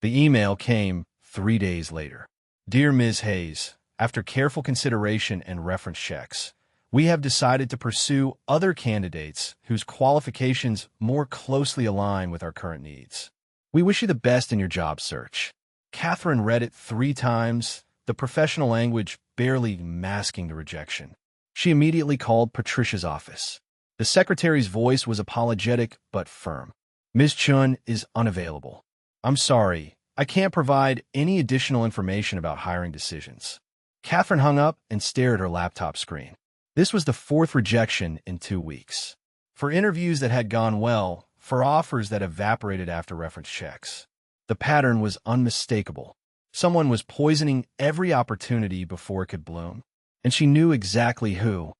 The email came 3 days later. "Dear Ms. Hayes, after careful consideration and reference checks, we have decided to pursue other candidates whose qualifications more closely align with our current needs. We wish you the best in your job search." Katherine read it 3 times, the professional language barely masking the rejection. She immediately called Patricia's office. The secretary's voice was apologetic but firm. "Ms. Chun is unavailable. I'm sorry, I can't provide any additional information about hiring decisions. Katherine hung up and stared at her laptop screen. This was the fourth rejection in 2 weeks. For interviews that had gone well, for offers that evaporated after reference checks. The pattern was unmistakable. Someone was poisoning every opportunity before it could bloom, and she knew exactly who.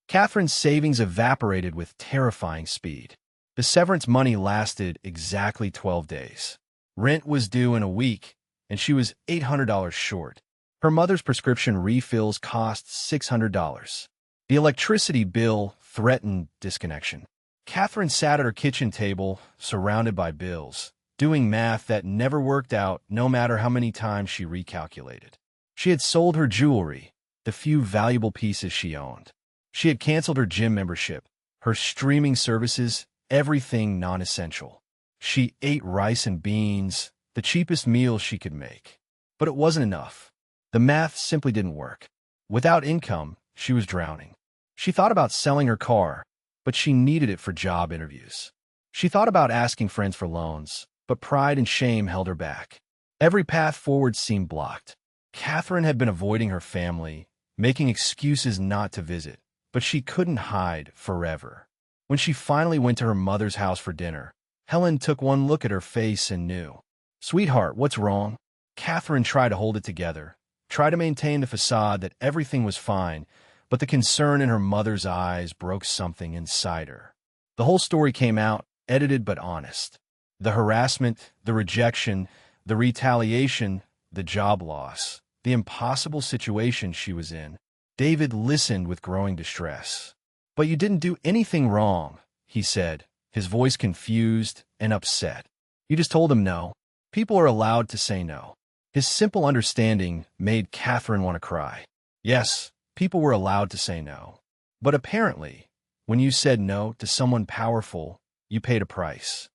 Katherine's savings evaporated with terrifying speed. The severance money lasted exactly 12 days. Rent was due in a week, and she was $800 short. Her mother's prescription refills cost $600. The electricity bill threatened disconnection. Katherine sat at her kitchen table, surrounded by bills, doing math that never worked out no matter how many times she recalculated. She had sold her jewelry, the few valuable pieces she owned. She had canceled her gym membership, her streaming services, everything non-essential. She ate rice and beans, the cheapest meal she could make. But it wasn't enough. The math simply didn't work. Without income, she was drowning. She thought about selling her car, but she needed it for job interviews. She thought about asking friends for loans, but pride and shame held her back. Every path forward seemed blocked. Katherine had been avoiding her family, making excuses not to visit, but she couldn't hide forever. When she finally went to her mother's house for dinner, Helen took one look at her face and knew. "Sweetheart, what's wrong?" Katherine tried to hold it together, tried to maintain the facade that everything was fine, but the concern in her mother's eyes broke something inside her. The whole story came out, edited but honest. The harassment, the rejection, the retaliation, the job loss, the impossible situation she was in. David listened with growing distress. "But you didn't do anything wrong," he said, his voice confused and upset. "You just told him no. People are allowed to say no." His simple understanding made Katherine want to cry. Yes, people were allowed to say no. But apparently, when you said no to someone powerful, you paid a price.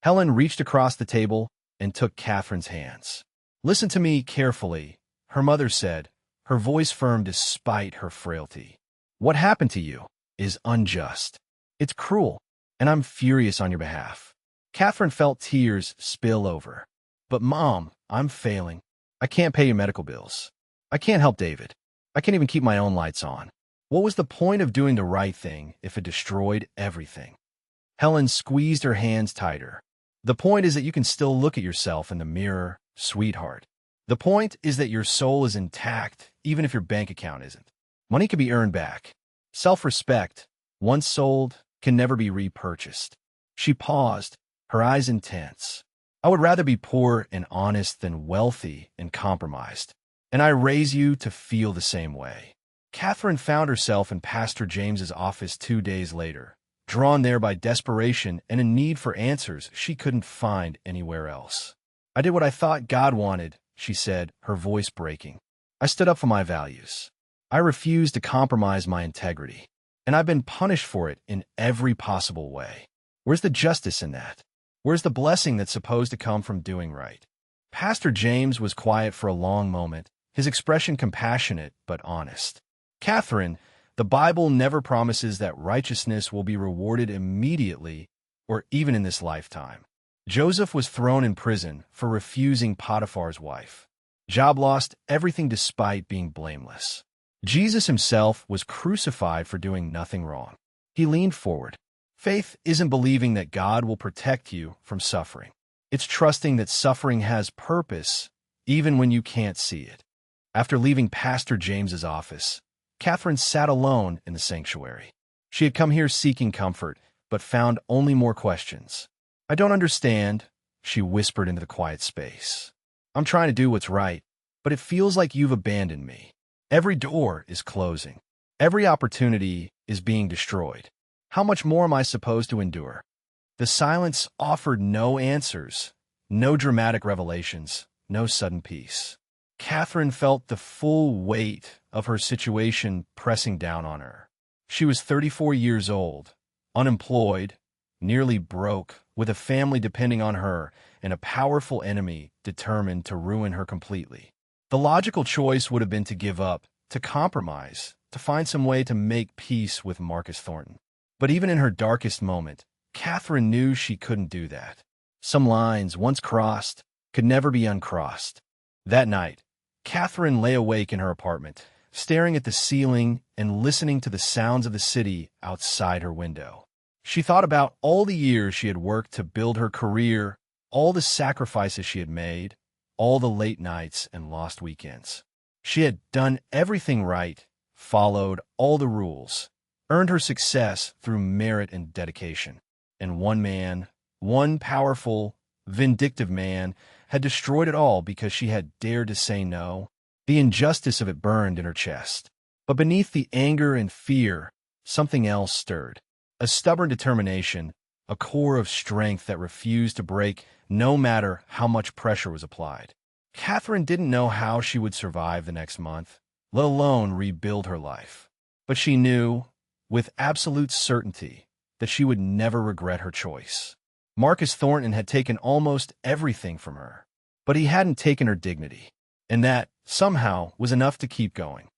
Helen reached across the table and took Katherine's hands. "Listen to me carefully," her mother said, her voice firm despite her frailty. "What happened to you is unjust. It's cruel, and I'm furious on your behalf." Katherine felt tears spill over. "But Mom, I'm failing. I can't pay your medical bills. I can't help David. I can't even keep my own lights on. What was the point of doing the right thing if it destroyed everything?" Helen squeezed her hands tighter. "The point is that you can still look at yourself in the mirror, sweetheart. The point is that your soul is intact, even if your bank account isn't. Money can be earned back. Self-respect, once sold, can never be repurchased." She paused, her eyes intense. "I would rather be poor and honest than wealthy and compromised. And I raise you to feel the same way." Katherine found herself in Pastor James's office 2 days later, drawn there by desperation and a need for answers she couldn't find anywhere else. "I did what I thought God wanted," she said, her voice breaking. "I stood up for my values. I refused to compromise my integrity. And I've been punished for it in every possible way. Where's the justice in that? Where's the blessing that's supposed to come from doing right?" Pastor James was quiet for a long moment, his expression compassionate but honest. "Katherine, the Bible never promises that righteousness will be rewarded immediately or even in this lifetime. Joseph was thrown in prison for refusing Potiphar's wife. Job lost everything despite being blameless. Jesus himself was crucified for doing nothing wrong. He leaned forward. Faith isn't believing that God will protect you from suffering. It's trusting that suffering has purpose even when you can't see it." After leaving Pastor James's office, Katherine sat alone in the sanctuary. She had come here seeking comfort, but found only more questions. "I don't understand," she whispered into the quiet space. "I'm trying to do what's right, but it feels like you've abandoned me. Every door is closing. Every opportunity is being destroyed. How much more am I supposed to endure?" The silence offered no answers, no dramatic revelations, no sudden peace. Katherine felt the full weight of her situation pressing down on her. She was 34 years old, unemployed, nearly broke, with a family depending on her and a powerful enemy determined to ruin her completely. The logical choice would have been to give up, to compromise, to find some way to make peace with Marcus Thornton. But even in her darkest moment, Katherine knew she couldn't do that. Some lines, once crossed, could never be uncrossed. That night, Katherine lay awake in her apartment, staring at the ceiling and listening to the sounds of the city outside her window. She thought about all the years she had worked to build her career, all the sacrifices she had made, all the late nights and lost weekends. She had done everything right, followed all the rules, earned her success through merit and dedication. And one man, one powerful, vindictive man, had destroyed it all because she had dared to say no. The injustice of it burned in her chest. But beneath the anger and fear, something else stirred. A stubborn determination, a core of strength that refused to break no matter how much pressure was applied. Katherine didn't know how she would survive the next month, let alone rebuild her life. But she knew, with absolute certainty, that she would never regret her choice. Marcus Thornton had taken almost everything from her, but he hadn't taken her dignity, and that, somehow, was enough to keep going.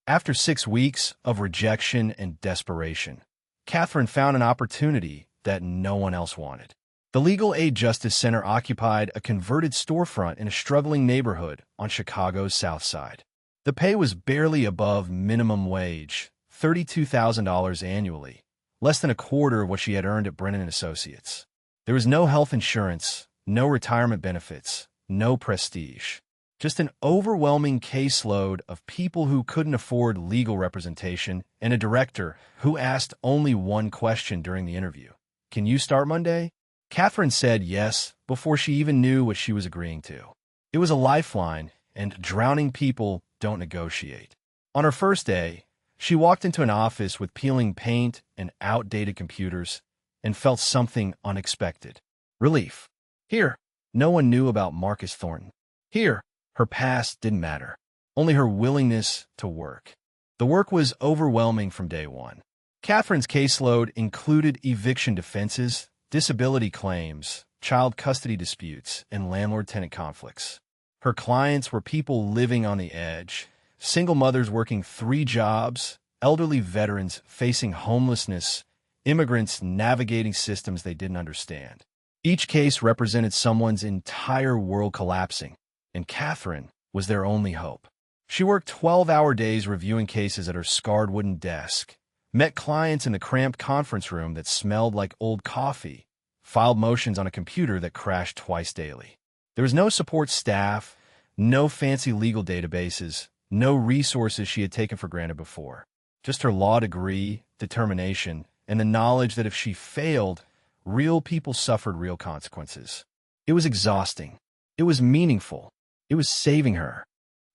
After 6 weeks of rejection and desperation, Katherine found an opportunity that no one else wanted. The Legal Aid Justice Center occupied a converted storefront in a struggling neighborhood on Chicago's South Side. The pay was barely above minimum wage, $32,000 annually, less than a quarter of what she had earned at Brennan & Associates. There was no health insurance, no retirement benefits, no prestige. Just an overwhelming caseload of people who couldn't afford legal representation and a director who asked only one question during the interview. "Can you start Monday?" Katherine said yes before she even knew what she was agreeing to. It was a lifeline, and drowning people don't negotiate. On her first day, she walked into an office with peeling paint and outdated computers and felt something unexpected. Relief. Here, no one knew about Marcus Thornton. Here, her past didn't matter, only her willingness to work. The work was overwhelming from day one. Katherine's caseload included eviction defenses, disability claims, child custody disputes, and landlord-tenant conflicts. Her clients were people living on the edge, single mothers working 3 jobs, elderly veterans facing homelessness, immigrants navigating systems they didn't understand. Each case represented someone's entire world collapsing, and Katherine was their only hope. She worked 12-hour days reviewing cases at her scarred wooden desk, met clients in the cramped conference room that smelled like old coffee, filed motions on a computer that crashed twice daily. There was no support staff, no fancy legal databases, no resources she had taken for granted before. Just her law degree, determination, and the knowledge that if she failed, real people suffered real consequences. It was exhausting. It was meaningful. It was saving her.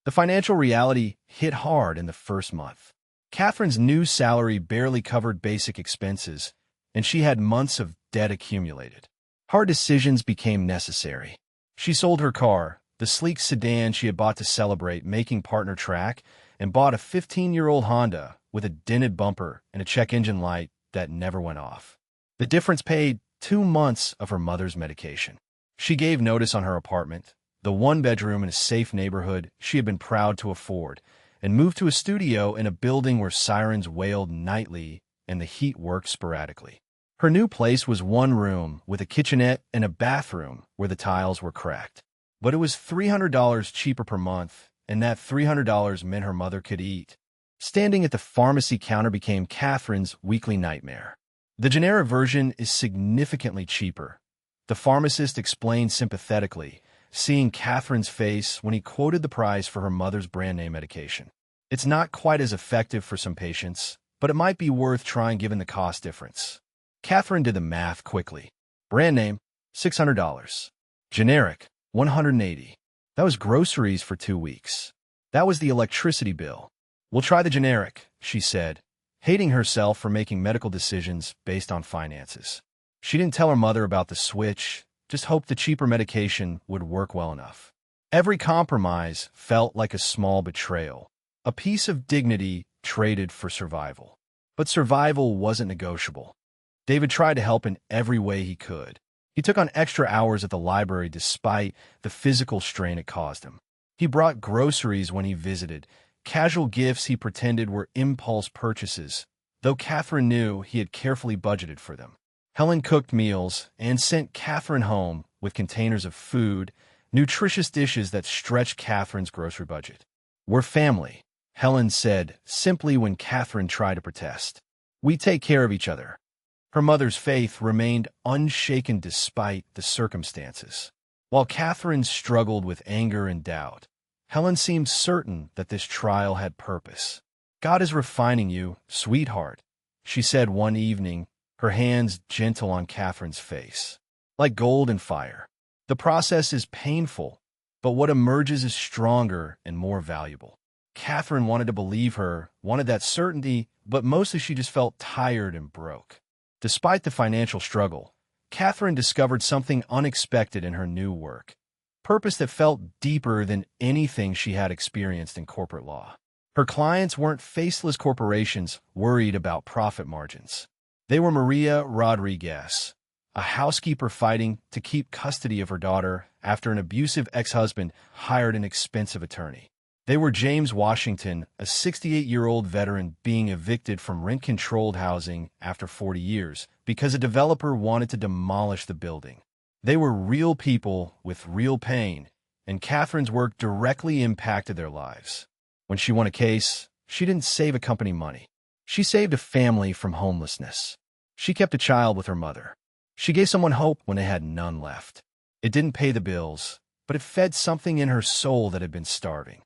The financial reality hit hard in the first month. Katherine's new salary barely covered basic expenses, and she had months of debt accumulated. Hard decisions became necessary. She sold her car, the sleek sedan she had bought to celebrate making partner track, and bought a 15-year-old Honda with a dented bumper and a check engine light that never went off. The difference paid 2 months of her mother's medication. She gave notice on her apartment, the 1-bedroom in a safe neighborhood she had been proud to afford, and moved to a studio in a building where sirens wailed nightly and the heat worked sporadically. Her new place was 1 room with a kitchenette and a bathroom where the tiles were cracked. But it was $300 cheaper per month, and that $300 meant her mother could eat. Standing at the pharmacy counter became Katherine's weekly nightmare. The generic version is significantly cheaper. The pharmacist explained sympathetically, seeing Katherine's face when he quoted the price for her mother's brand-name medication. "It's not quite as effective for some patients, but it might be worth trying given the cost difference." Katherine did the math quickly. Brand name, $600. Generic, $180. That was groceries for 2 weeks. That was the electricity bill. "We'll try the generic," she said, hating herself for making medical decisions based on finances. She didn't tell her mother about the switch, just hoped the cheaper medication would work well enough. Every compromise felt like a small betrayal, a piece of dignity traded for survival. But survival wasn't negotiable. David tried to help in every way he could. He took on extra hours at the library despite the physical strain it caused him. He brought groceries when he visited, casual gifts he pretended were impulse purchases, though Katherine knew he had carefully budgeted for them. Helen cooked meals and sent Katherine home with containers of food, nutritious dishes that stretched Catherine's grocery budget. "We're family," Helen said simply when Katherine tried to protest. "We take care of each other." Her mother's faith remained unshaken despite the circumstances. While Katherine struggled with anger and doubt, Helen seemed certain that this trial had purpose. "God is refining you, sweetheart," she said one evening, her hands gentle on Katherine's face. "Like gold and fire. The process is painful, but what emerges is stronger and more valuable." Katherine wanted to believe her, wanted that certainty, but mostly she just felt tired and broke. Despite the financial struggle, Katherine discovered something unexpected in her new work, purpose that felt deeper than anything she had experienced in corporate law. Her clients weren't faceless corporations worried about profit margins. They were Maria Rodriguez, a housekeeper fighting to keep custody of her daughter after an abusive ex-husband hired an expensive attorney. They were James Washington, a 68-year-old veteran being evicted from rent-controlled housing after 40 years because a developer wanted to demolish the building. They were real people with real pain, and Katherine's work directly impacted their lives. When she won a case, she didn't save a company money. She saved a family from homelessness. She kept a child with her mother. She gave someone hope when they had none left. It didn't pay the bills, but it fed something in her soul that had been starving.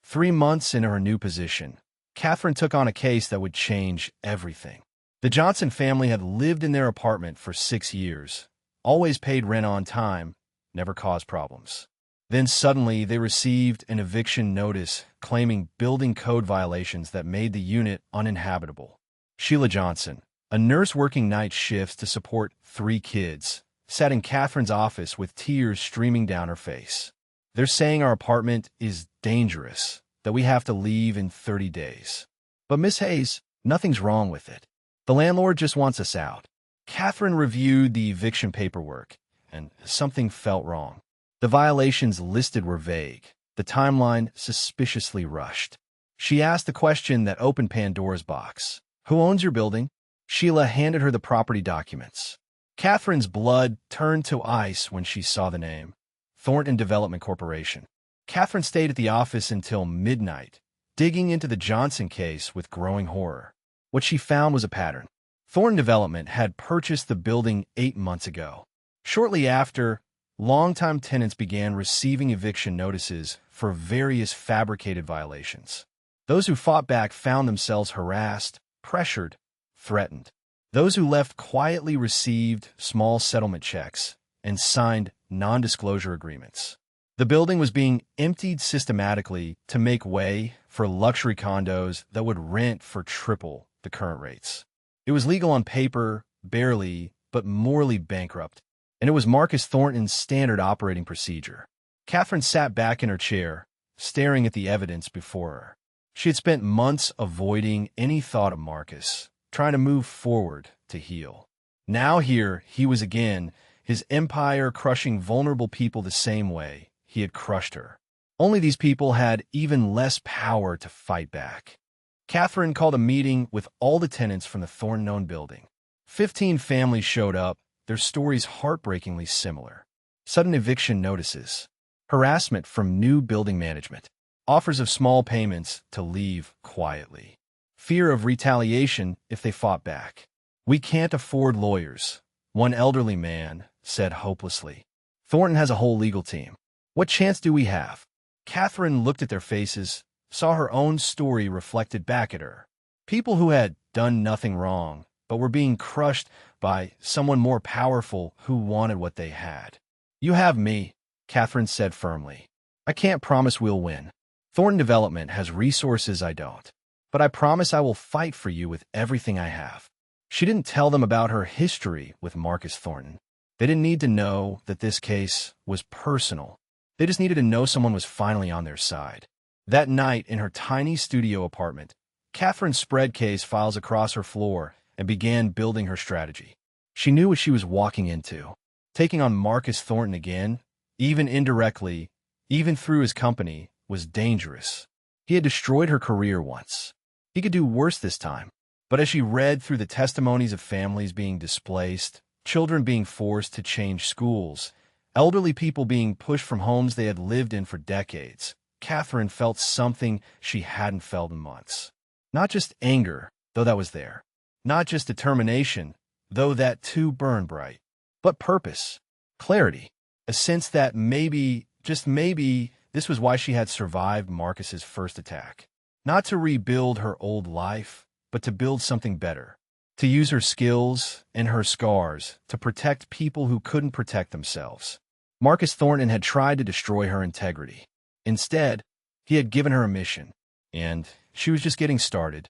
3 months into her new position, Katherine took on a case that would change everything. The Johnson family had lived in their apartment for 6 years, always paid rent on time, never caused problems. Then suddenly they received an eviction notice claiming building code violations that made the unit uninhabitable. Sheila Johnson, a nurse working night shifts to support 3 kids, sat in Katherine's office with tears streaming down her face. "They're saying our apartment is dangerous, that we have to leave in 30 days. But Miss Hayes, nothing's wrong with it. The landlord just wants us out." Katherine reviewed the eviction paperwork, and something felt wrong. The violations listed were vague, the timeline suspiciously rushed. She asked the question that opened Pandora's box. "Who owns your building?" Sheila handed her the property documents. Katherine's blood turned to ice when she saw the name. Thornton Development Corporation. Katherine stayed at the office until midnight, digging into the Johnson case with growing horror. What she found was a pattern. Thornton Development had purchased the building 8 months ago. Shortly after, longtime tenants began receiving eviction notices for various fabricated violations. Those who fought back found themselves harassed, pressured, threatened. Those who left quietly received small settlement checks and signed non-disclosure agreements. The building was being emptied systematically to make way for luxury condos that would rent for triple the current rates. It was legal on paper, barely, but morally bankrupt, and it was Marcus Thornton's standard operating procedure. Katherine sat back in her chair, staring at the evidence before her. She had spent months avoiding any thought of Marcus, trying to move forward to heal. Now here he was again, his empire crushing vulnerable people the same way he had crushed her. Only these people had even less power to fight back. Katherine called a meeting with all the tenants from the Thornton-owned building. 15 families showed up, their stories heartbreakingly similar. Sudden eviction notices, harassment from new building management, offers of small payments to leave quietly, fear of retaliation if they fought back. "We can't afford lawyers," one elderly man said hopelessly. "Thornton has a whole legal team. What chance do we have?" Katherine looked at their faces, saw her own story reflected back at her. People who had done nothing wrong, but were being crushed by someone more powerful who wanted what they had. "You have me," Katherine said firmly. "I can't promise we'll win. Thornton Development has resources I don't. But I promise I will fight for you with everything I have." She didn't tell them about her history with Marcus Thornton. They didn't need to know that this case was personal. They just needed to know someone was finally on their side. That night, in her tiny studio apartment, Katherine spread case files across her floor and began building her strategy. She knew what she was walking into. Taking on Marcus Thornton again, even indirectly, even through his company, was dangerous. He had destroyed her career once. He could do worse this time. But as she read through the testimonies of families being displaced, children being forced to change schools, Elderly people being pushed from homes they had lived in for decades. Katherine felt something she hadn't felt in months. Not just anger, though that was there. Not just determination, though that too burned bright. But purpose, clarity, a sense that maybe, just maybe, this was why she had survived Marcus's first attack. Not to rebuild her old life, but to build something better. To use her skills and her scars to protect people who couldn't protect themselves. Marcus Thornton had tried to destroy her integrity. Instead, he had given her a mission, and she was just getting started.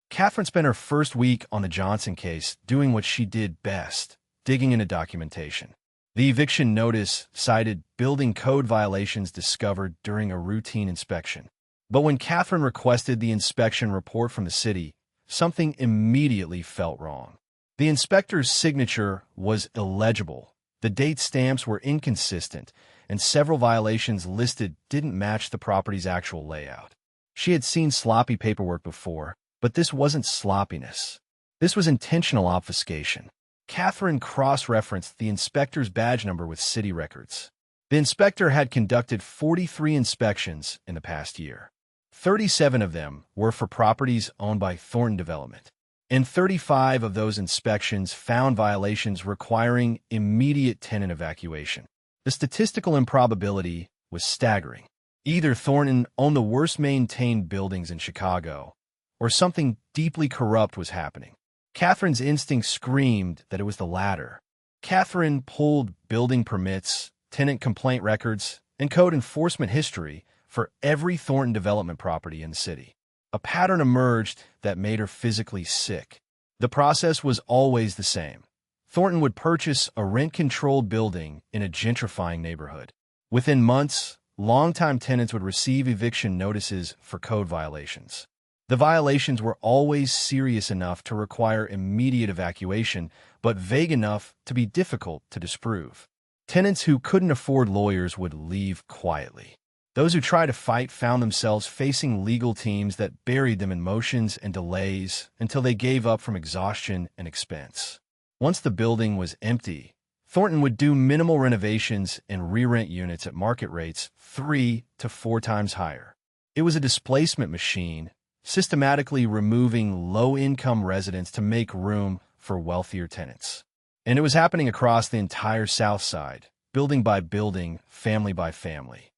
Katherine spent her first week on the Johnson case doing what she did best, digging into documentation. The eviction notice cited building code violations discovered during a routine inspection. But when Katherine requested the inspection report from the city, something immediately felt wrong. The inspector's signature was illegible. The date stamps were inconsistent, and several violations listed didn't match the property's actual layout. She had seen sloppy paperwork before, but this wasn't sloppiness. This was intentional obfuscation. Katherine cross-referenced the inspector's badge number with city records. The inspector had conducted 43 inspections in the past year. 37 of them were for properties owned by Thornton Development. And 35 of those inspections found violations requiring immediate tenant evacuation. The statistical improbability was staggering. Either Thornton owned the worst-maintained buildings in Chicago, or something deeply corrupt was happening. Katherine's instinct screamed that it was the latter. Katherine pulled building permits, tenant complaint records, and code enforcement history for every Thornton Development property in the city. A pattern emerged that made her physically sick. The process was always the same. Thornton would purchase a rent-controlled building in a gentrifying neighborhood. Within months, longtime tenants would receive eviction notices for code violations. The violations were always serious enough to require immediate evacuation, but vague enough to be difficult to disprove. Tenants who couldn't afford lawyers would leave quietly. Those who tried to fight found themselves facing legal teams that buried them in motions and delays until they gave up from exhaustion and expense. Once the building was empty, Thornton would do minimal renovations and re-rent units at market rates 3 to 4 times higher. It was a displacement machine, systematically removing low-income residents to make room for wealthier tenants. And it was happening across the entire South Side, building by building, family by family.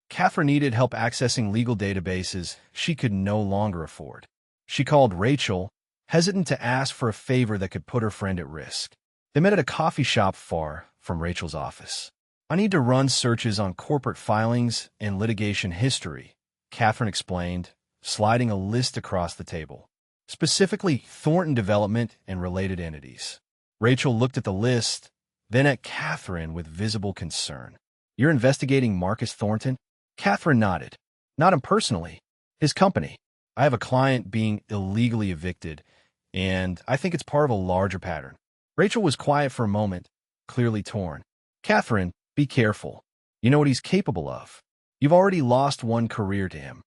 Katherine needed help accessing legal databases she could no longer afford. She called Rachel, hesitant to ask for a favor that could put her friend at risk. They met at a coffee shop far from Rachel's office. "I need to run searches on corporate filings and litigation history," Katherine explained, sliding a list across the table. Specifically, Thornton Development and related entities. Rachel looked at the list, then at Katherine with visible concern. "You're investigating Marcus Thornton?" Katherine nodded. "Not him personally. His company. I have a client being illegally evicted, and I think it's part of a larger pattern." Rachel was quiet for a moment, clearly torn. "Katherine, be careful. You know what he's capable of. You've already lost one career to him."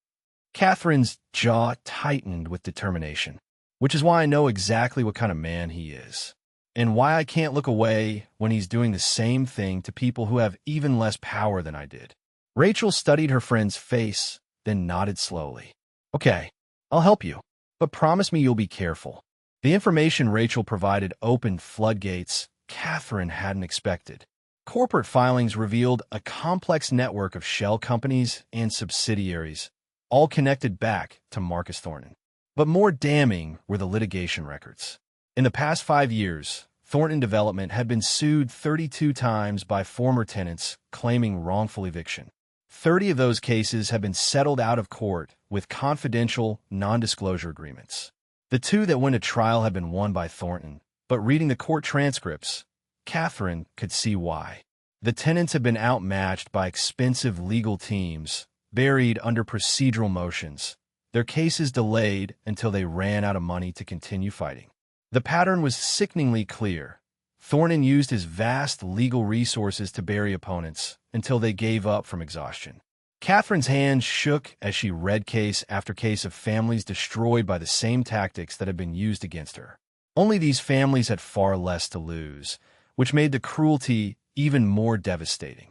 Katherine's jaw tightened with determination, "which is why I know exactly what kind of man he is, and why I can't look away when he's doing the same thing to people who have even less power than I did." Rachel studied her friend's face, then nodded slowly. "Okay, I'll help you, but promise me you'll be careful." The information Rachel provided opened floodgates Katherine hadn't expected. Corporate filings revealed a complex network of shell companies and subsidiaries, all connected back to Marcus Thornton. But more damning were the litigation records. In the past 5 years, Thornton Development had been sued 32 times by former tenants claiming wrongful eviction. 30 of those cases have been settled out of court with confidential, non-disclosure agreements. The 2 that went to trial had been won by Thornton, but reading the court transcripts, Katherine could see why. The tenants had been outmatched by expensive legal teams, buried under procedural motions, their cases delayed until they ran out of money to continue fighting. The pattern was sickeningly clear. Thornton used his vast legal resources to bury opponents until they gave up from exhaustion. Katherine's hands shook as she read case after case of families destroyed by the same tactics that had been used against her. Only these families had far less to lose, which made the cruelty even more devastating.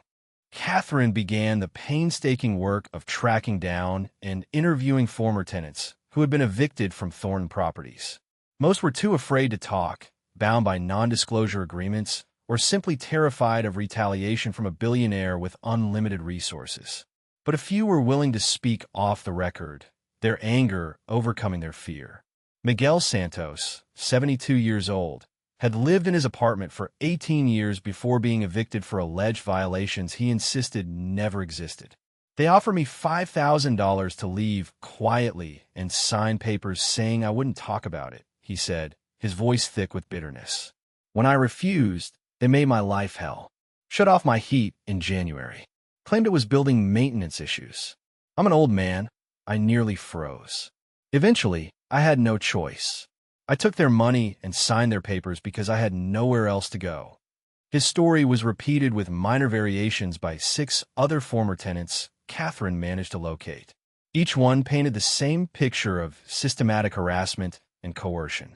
Katherine began the painstaking work of tracking down and interviewing former tenants who had been evicted from Thornton properties. Most were too afraid to talk, bound by non-disclosure agreements, or simply terrified of retaliation from a billionaire with unlimited resources. But a few were willing to speak off the record, their anger overcoming their fear. Miguel Santos, 72 years old, had lived in his apartment for 18 years before being evicted for alleged violations he insisted never existed. They offered me $5,000 to leave quietly and sign papers saying I wouldn't talk about it, he said, his voice thick with bitterness. When I refused, they made my life hell. Shut off my heat in January. Claimed it was building maintenance issues. I'm an old man. I nearly froze. Eventually, I had no choice. I took their money and signed their papers because I had nowhere else to go. His story was repeated with minor variations by 6 other former tenants Katherine managed to locate. Each one painted the same picture of systematic harassment and coercion.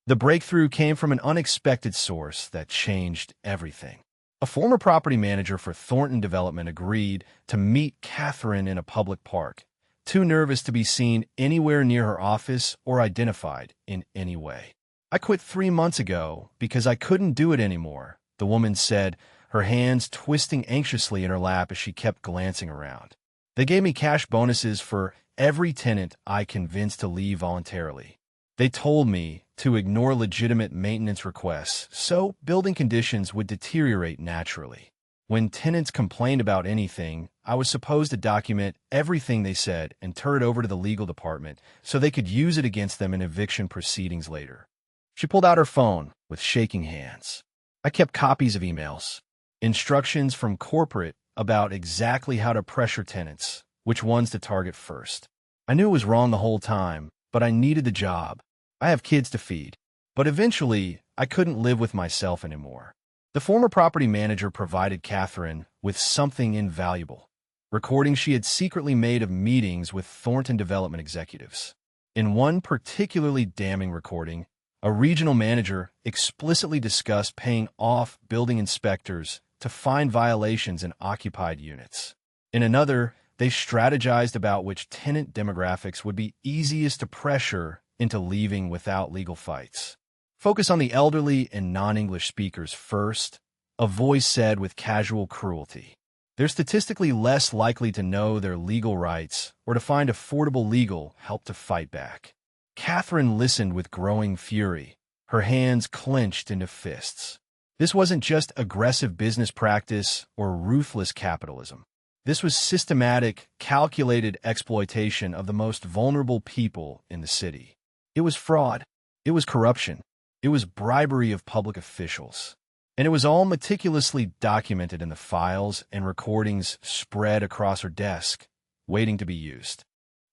The breakthrough came from an unexpected source that changed everything. A former property manager for Thornton Development agreed to meet Katherine in a public park, too nervous to be seen anywhere near her office or identified in any way. I quit 3 months ago because I couldn't do it anymore, the woman said, her hands twisting anxiously in her lap as she kept glancing around. They gave me cash bonuses for every tenant I convinced to leave voluntarily. They told me to ignore legitimate maintenance requests, so building conditions would deteriorate naturally. When tenants complained about anything, I was supposed to document everything they said and turn it over to the legal department so they could use it against them in eviction proceedings later. She pulled out her phone with shaking hands. I kept copies of emails, instructions from corporate about exactly how to pressure tenants, which ones to target first. I knew it was wrong the whole time, but I needed the job. I have kids to feed. But eventually, I couldn't live with myself anymore. The former property manager provided Katherine with something invaluable, recordings she had secretly made of meetings with Thornton Development executives. In one particularly damning recording, a regional manager explicitly discussed paying off building inspectors to find violations in occupied units. In another, they strategized about which tenant demographics would be easiest to pressure into leaving without legal fights. Focus on the elderly and non-English speakers first, a voice said with casual cruelty. They're statistically less likely to know their legal rights or to find affordable legal help to fight back. Katherine listened with growing fury, her hands clenched into fists. This wasn't just aggressive business practice or ruthless capitalism. This was systematic, calculated exploitation of the most vulnerable people in the city. It was fraud. It was corruption. It was bribery of public officials. And it was all meticulously documented in the files and recordings spread across her desk, waiting to be used.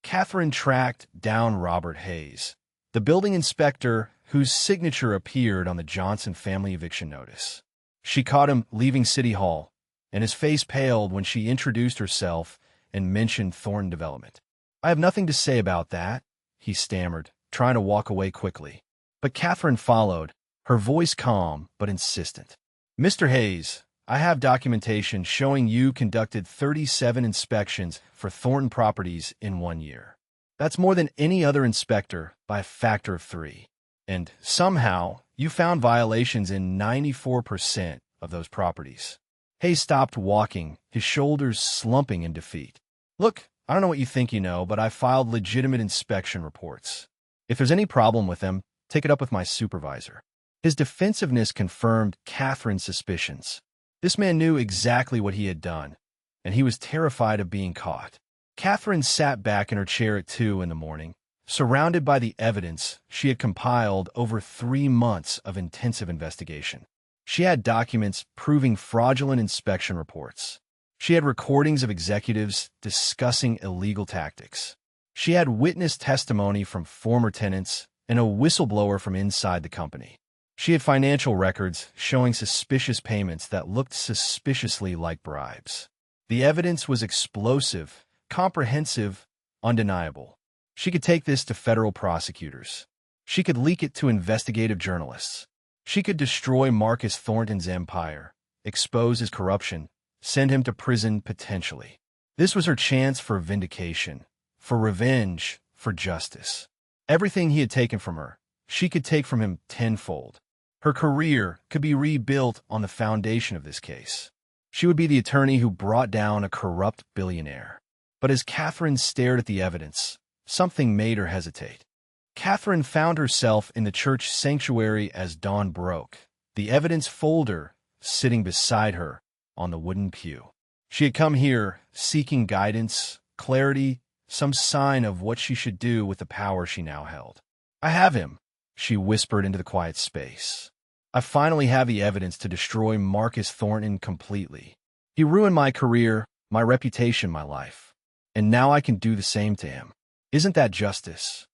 Katherine tracked down Robert Hayes, the building inspector whose signature appeared on the Johnson family eviction notice. She caught him leaving City Hall, and his face paled when she introduced herself and mentioned Thornton Development. "I have nothing to say about that," he stammered, trying to walk away quickly. But Katherine followed, her voice calm but insistent. "Mr. Hayes, I have documentation showing you conducted 37 inspections for Thornton properties in 1 year. That's more than any other inspector by a factor of 3. And somehow, you found violations in 94% of those properties." Hayes stopped walking, his shoulders slumping in defeat. "Look, I don't know what you think you know, but I filed legitimate inspection reports. If there's any problem with them, take it up with my supervisor." His defensiveness confirmed Katherine's suspicions. This man knew exactly what he had done, and he was terrified of being caught. Katherine sat back in her chair at 2 in the morning, surrounded by the evidence she had compiled over 3 months of intensive investigation. She had documents proving fraudulent inspection reports. She had recordings of executives discussing illegal tactics. She had witness testimony from former tenants and a whistleblower from inside the company. She had financial records showing suspicious payments that looked suspiciously like bribes. The evidence was explosive, comprehensive, undeniable. She could take this to federal prosecutors. She could leak it to investigative journalists. She could destroy Marcus Thornton's empire, expose his corruption, send him to prison potentially. This was her chance for vindication, for revenge, for justice. Everything he had taken from her, she could take from him tenfold. Her career could be rebuilt on the foundation of this case. She would be the attorney who brought down a corrupt billionaire. But as Katherine stared at the evidence, something made her hesitate. Katherine found herself in the church sanctuary as dawn broke, the evidence folder sitting beside her on the wooden pew. She had come here seeking guidance, clarity, some sign of what she should do with the power she now held. "I have him," she whispered into the quiet space. "I finally have the evidence to destroy Marcus Thornton completely. He ruined my career, my reputation, my life. And now I can do the same to him. Isn't that justice?"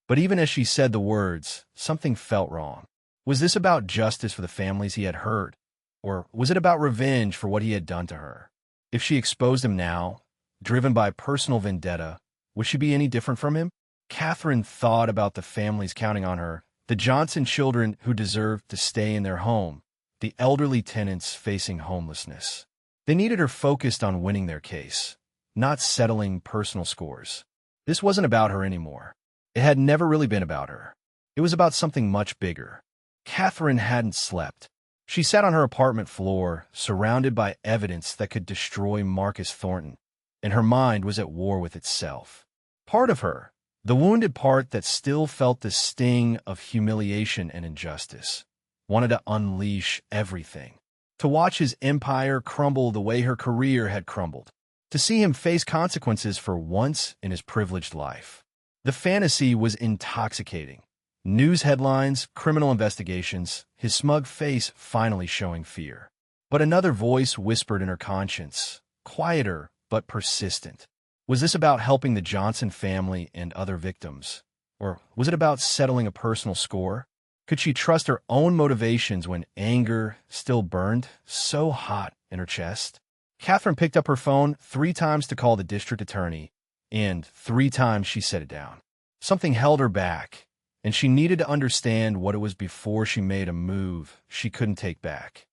But even as she said the words, something felt wrong. Was this about justice for the families he had hurt? Or was it about revenge for what he had done to her? If she exposed him now, driven by personal vendetta, would she be any different from him? Katherine thought about the families counting on her, the Johnson children who deserved to stay in their home, the elderly tenants facing homelessness. They needed her focused on winning their case, not settling personal scores. This wasn't about her anymore. It had never really been about her. It was about something much bigger. Katherine hadn't slept. She sat on her apartment floor, surrounded by evidence that could destroy Marcus Thornton, and her mind was at war with itself. Part of her, the wounded part that still felt the sting of humiliation and injustice, wanted to unleash everything. To watch his empire crumble the way her career had crumbled. To see him face consequences for once in his privileged life. The fantasy was intoxicating. News headlines, criminal investigations, his smug face finally showing fear. But another voice whispered in her conscience, quieter but persistent. Was this about helping the Johnson family and other victims? Or was it about settling a personal score? Could she trust her own motivations when anger still burned so hot in her chest? Katherine picked up her phone 3 times to call the district attorney, and 3 times she set it down. Something held her back, and she needed to understand what it was before she made a move she couldn't take back.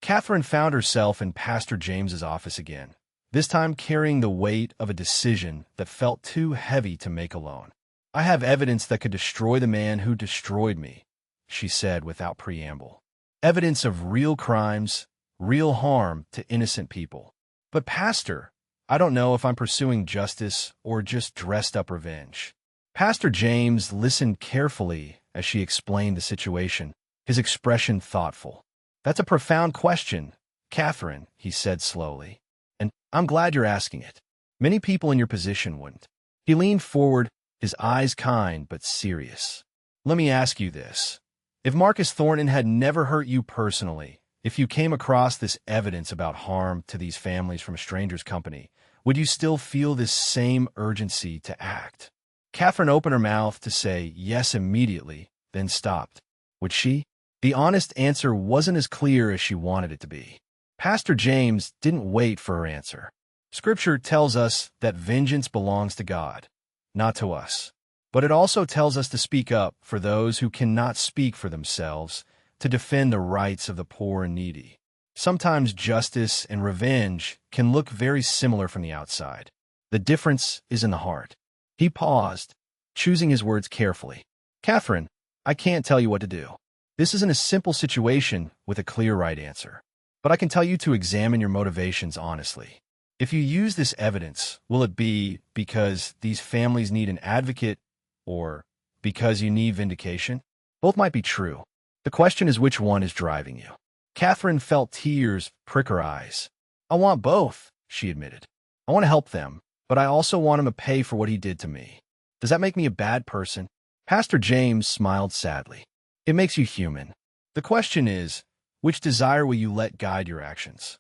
Katherine found herself in Pastor James's office again, this time carrying the weight of a decision that felt too heavy to make alone. "I have evidence that could destroy the man who destroyed me," she said without preamble. "Evidence of real crimes, real harm to innocent people. But Pastor, I don't know if I'm pursuing justice or just dressed up revenge." Pastor James listened carefully as she explained the situation, his expression thoughtful. "That's a profound question, Katherine," he said slowly. "And I'm glad you're asking it. Many people in your position wouldn't." He leaned forward, his eyes kind but serious. "Let me ask you this. If Marcus Thornton had never hurt you personally, if you came across this evidence about harm to these families from a stranger's company, would you still feel this same urgency to act?" Katherine opened her mouth to say yes immediately, then stopped. Would she? The honest answer wasn't as clear as she wanted it to be. Pastor James didn't wait for her answer. Scripture tells us that vengeance belongs to God, not to us. But it also tells us to speak up for those who cannot speak for themselves, to defend the rights of the poor and needy. Sometimes justice and revenge can look very similar from the outside. The difference is in the heart. He paused, choosing his words carefully. "Katherine, I can't tell you what to do. This isn't a simple situation with a clear right answer. But I can tell you to examine your motivations honestly. If you use this evidence, will it be because these families need an advocate or because you need vindication? Both might be true. The question is which one is driving you." Katherine felt tears prick her eyes. "I want both," she admitted. "I want to help them, but I also want him to pay for what he did to me. Does that make me a bad person?" Pastor James smiled sadly. "It makes you human. The question is, which desire will you let guide your actions?"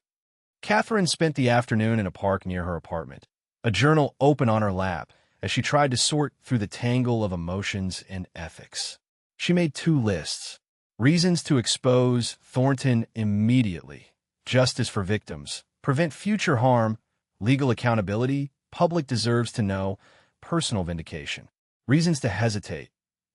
Katherine spent the afternoon in a park near her apartment, a journal open on her lap as she tried to sort through the tangle of emotions and ethics. She made 2 lists. Reasons to expose Thornton immediately, justice for victims, prevent future harm, legal accountability, public deserves to know, personal vindication. Reasons to hesitate,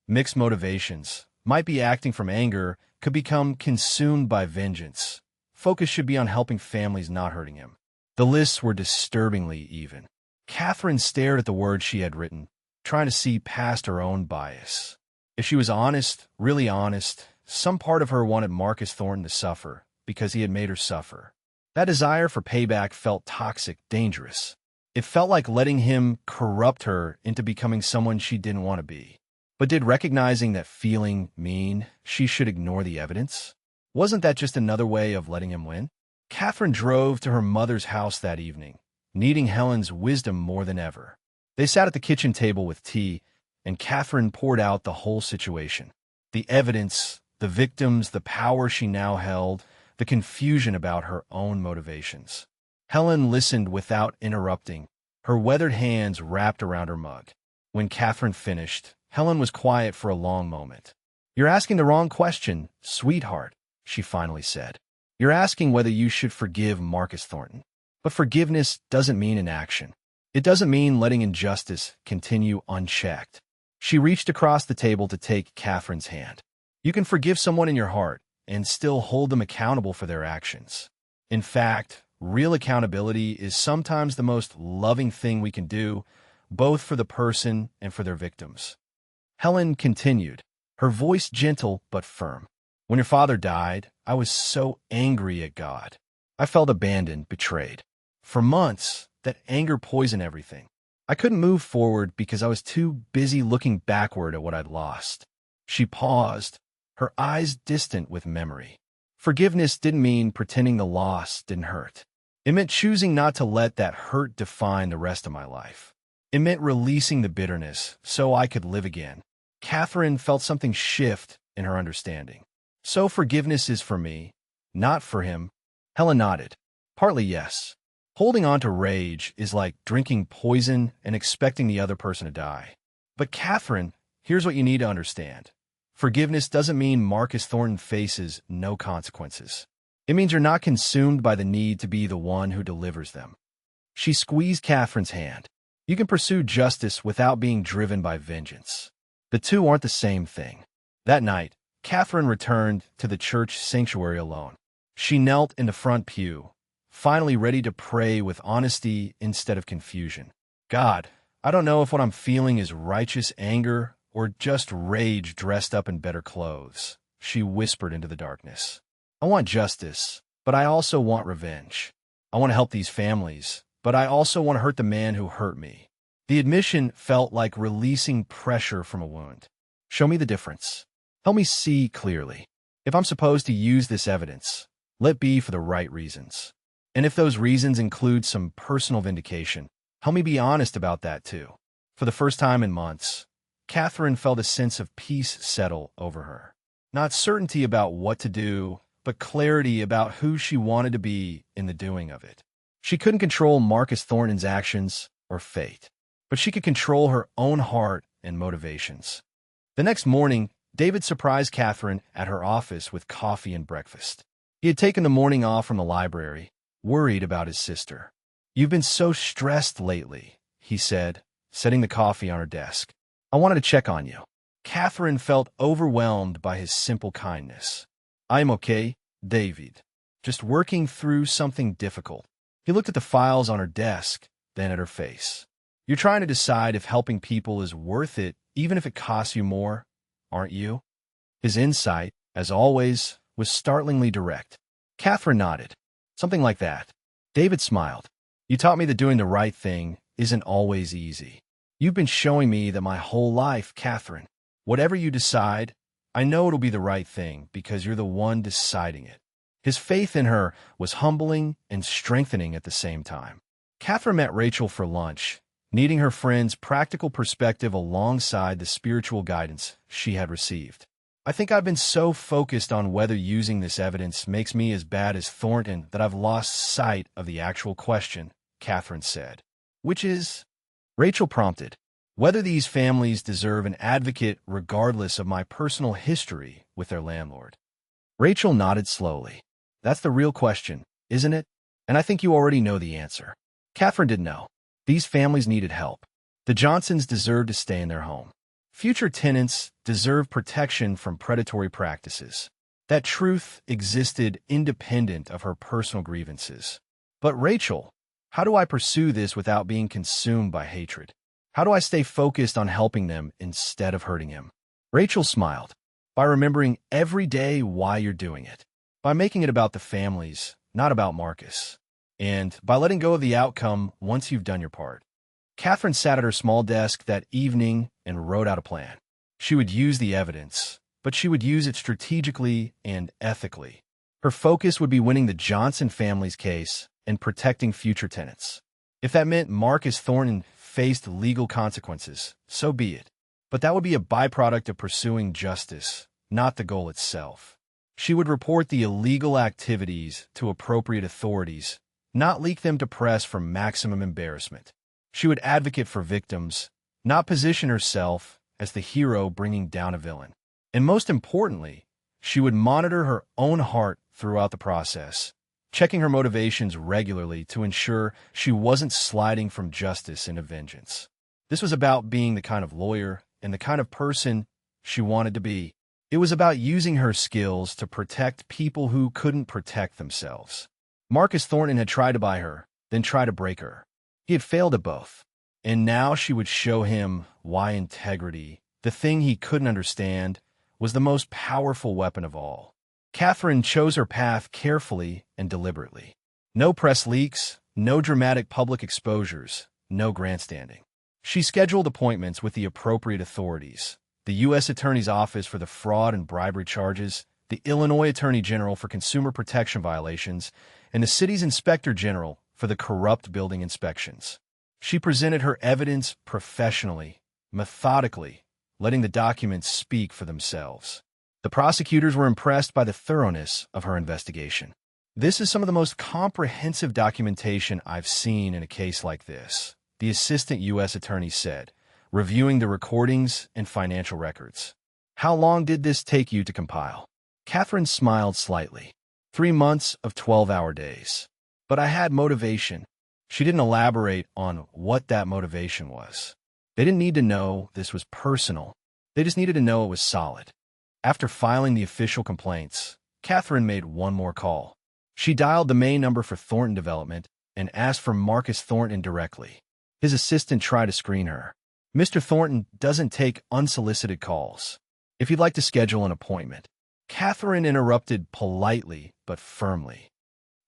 mixed motivations, might be acting from anger, could become consumed by vengeance, Focus should be on helping families, not hurting him. The lists were disturbingly even. Katherine stared at the words she had written, trying to see past her own bias. If she was honest, really honest, some part of her wanted Marcus Thornton to suffer because he had made her suffer. That desire for payback felt toxic, dangerous. It felt like letting him corrupt her into becoming someone she didn't want to be. But did recognizing that feeling mean she should ignore the evidence? Wasn't that just another way of letting him win? Katherine drove to her mother's house that evening, needing Helen's wisdom more than ever. They sat at the kitchen table with tea, and Katherine poured out the whole situation. The evidence, the victims, the power she now held, the confusion about her own motivations. Helen listened without interrupting, her weathered hands wrapped around her mug. When Katherine finished, Helen was quiet for a long moment. "You're asking the wrong question, sweetheart," she finally said. "You're asking whether you should forgive Marcus Thornton. But forgiveness doesn't mean inaction. It doesn't mean letting injustice continue unchecked." She reached across the table to take Katherine's hand. You can forgive someone in your heart and still hold them accountable for their actions. In fact, real accountability is sometimes the most loving thing we can do, both for the person and for their victims. Helen continued, her voice gentle but firm. "When your father died, I was so angry at God. I felt abandoned, betrayed. For months, that anger poisoned everything. I couldn't move forward because I was too busy looking backward at what I'd lost." She paused, her eyes distant with memory. Forgiveness didn't mean pretending the loss didn't hurt. It meant choosing not to let that hurt define the rest of my life. It meant releasing the bitterness so I could live again. Katherine felt something shift in her understanding. "So forgiveness is for me, not for him?" Helen nodded. "Partly yes. Holding on to rage is like drinking poison and expecting the other person to die. But Katherine, here's what you need to understand. Forgiveness doesn't mean Marcus Thornton faces no consequences. It means you're not consumed by the need to be the one who delivers them." She squeezed Katherine's hand. "You can pursue justice without being driven by vengeance. The two aren't the same thing." That night, Katherine returned to the church sanctuary alone. She knelt in the front pew, finally ready to pray with honesty instead of confusion. "God, I don't know if what I'm feeling is righteous anger or just rage dressed up in better clothes," she whispered into the darkness. "I want justice, but I also want revenge. I want to help these families, but I also want to hurt the man who hurt me." The admission felt like releasing pressure from a wound. "Show me the difference. Help me see clearly. If I'm supposed to use this evidence, let be for the right reasons. And if those reasons include some personal vindication, help me be honest about that too." For the first time in months, Katherine felt a sense of peace settle over her. Not certainty about what to do, but clarity about who she wanted to be in the doing of it. She couldn't control Marcus Thornton's actions or fate, but she could control her own heart and motivations. The next morning, David surprised Katherine at her office with coffee and breakfast. He had taken the morning off from the library, worried about his sister. "You've been so stressed lately," he said, setting the coffee on her desk. "I wanted to check on you." Katherine felt overwhelmed by his simple kindness. "I'm okay, David. Just working through something difficult." He looked at the files on her desk, then at her face. "You're trying to decide if helping people is worth it, even if it costs you more, aren't you?" His insight, as always, was startlingly direct. Katherine nodded. "Something like that." David smiled. "You taught me that doing the right thing isn't always easy. You've been showing me that my whole life, Katherine. Whatever you decide, I know it'll be the right thing because you're the one deciding it." His faith in her was humbling and strengthening at the same time. Katherine met Rachel for lunch, needing her friend's practical perspective alongside the spiritual guidance she had received. "I think I've been so focused on whether using this evidence makes me as bad as Thornton that I've lost sight of the actual question," Katherine said. "Which is?" Rachel prompted. "Whether these families deserve an advocate regardless of my personal history with their landlord." Rachel nodded slowly. "That's the real question, isn't it? And I think you already know the answer." Katherine didn't know. These families needed help. The Johnsons deserved to stay in their home. Future tenants deserve protection from predatory practices. That truth existed independent of her personal grievances. But Rachel, how do I pursue this without being consumed by hatred? How do I stay focused on helping them instead of hurting him? Rachel smiled. By remembering every day why you're doing it. By making it about the families, not about Marcus. And by letting go of the outcome once you've done your part. Katherine sat at her small desk that evening and wrote out a plan. She would use the evidence, but she would use it strategically and ethically. Her focus would be winning the Johnson family's case and protecting future tenants. If that meant Marcus Thornton faced legal consequences, so be it. But that would be a byproduct of pursuing justice, not the goal itself. She would report the illegal activities to appropriate authorities, not leak them to press for maximum embarrassment. She would advocate for victims, not position herself as the hero bringing down a villain. And most importantly, she would monitor her own heart throughout the process, checking her motivations regularly to ensure she wasn't sliding from justice into vengeance. This was about being the kind of lawyer and the kind of person she wanted to be. It was about using her skills to protect people who couldn't protect themselves. Marcus Thornton had tried to buy her, then tried to break her. He had failed at both. And now she would show him why integrity, the thing he couldn't understand, was the most powerful weapon of all. Katherine chose her path carefully and deliberately. No press leaks, no dramatic public exposures, no grandstanding. She scheduled appointments with the appropriate authorities, the U.S. Attorney's Office for the fraud and bribery charges, the Illinois Attorney General for consumer protection violations, and the city's Inspector General for the corrupt building inspections. She presented her evidence professionally, methodically, letting the documents speak for themselves. The prosecutors were impressed by the thoroughness of her investigation. This is some of the most comprehensive documentation I've seen in a case like this, the assistant U.S. attorney said, reviewing the recordings and financial records. How long did this take you to compile? Katherine smiled slightly. 3 months of 12-hour days. But I had motivation. She didn't elaborate on what that motivation was. They didn't need to know this was personal. They just needed to know it was solid. After filing the official complaints, Katherine made one more call. She dialed the main number for Thornton Development and asked for Marcus Thornton directly. His assistant tried to screen her. Mr. Thornton doesn't take unsolicited calls. If you'd like to schedule an appointment. Katherine interrupted politely but firmly.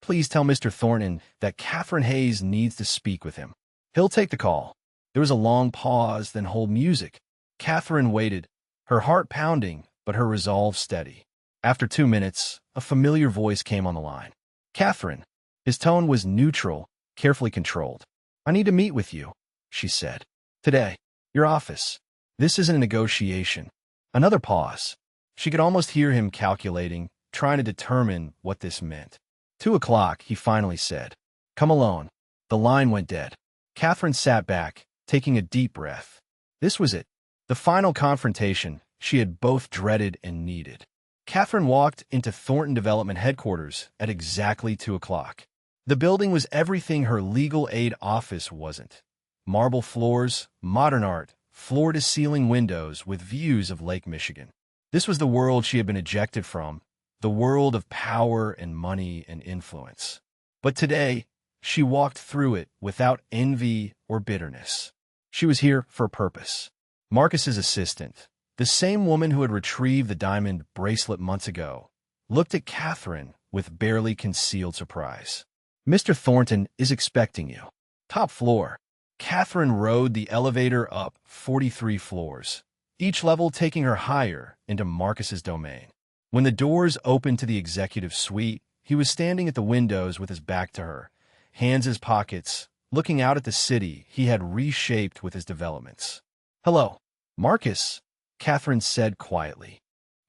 Please tell Mr. Thornton that Katherine Hayes needs to speak with him. He'll take the call. There was a long pause, then hold music. Katherine waited, her heart pounding, but her resolve steady. After 2 minutes, a familiar voice came on the line. Katherine. His tone was neutral, carefully controlled. I need to meet with you, she said. Today. Your office. This isn't a negotiation. Another pause. She could almost hear him calculating, trying to determine what this meant. 2 o'clock, he finally said. Come alone. The line went dead. Katherine sat back, taking a deep breath. This was it. The final confrontation she had both dreaded and needed. Katherine walked into Thornton Development headquarters at exactly 2 o'clock. The building was everything her legal aid office wasn't. Marble floors, modern art, floor-to-ceiling windows with views of Lake Michigan. This was the world she had been ejected from, the world of power and money and influence. But today, she walked through it without envy or bitterness. She was here for a purpose. Marcus's assistant, the same woman who had retrieved the diamond bracelet months ago, looked at Katherine with barely concealed surprise. Mr. Thornton is expecting you. Top floor. Katherine rode the elevator up 43 floors, each level taking her higher into Marcus's domain. When the doors opened to the executive suite, he was standing at the windows with his back to her, hands in his pockets, looking out at the city he had reshaped with his developments. Hello, Marcus, Katherine said quietly.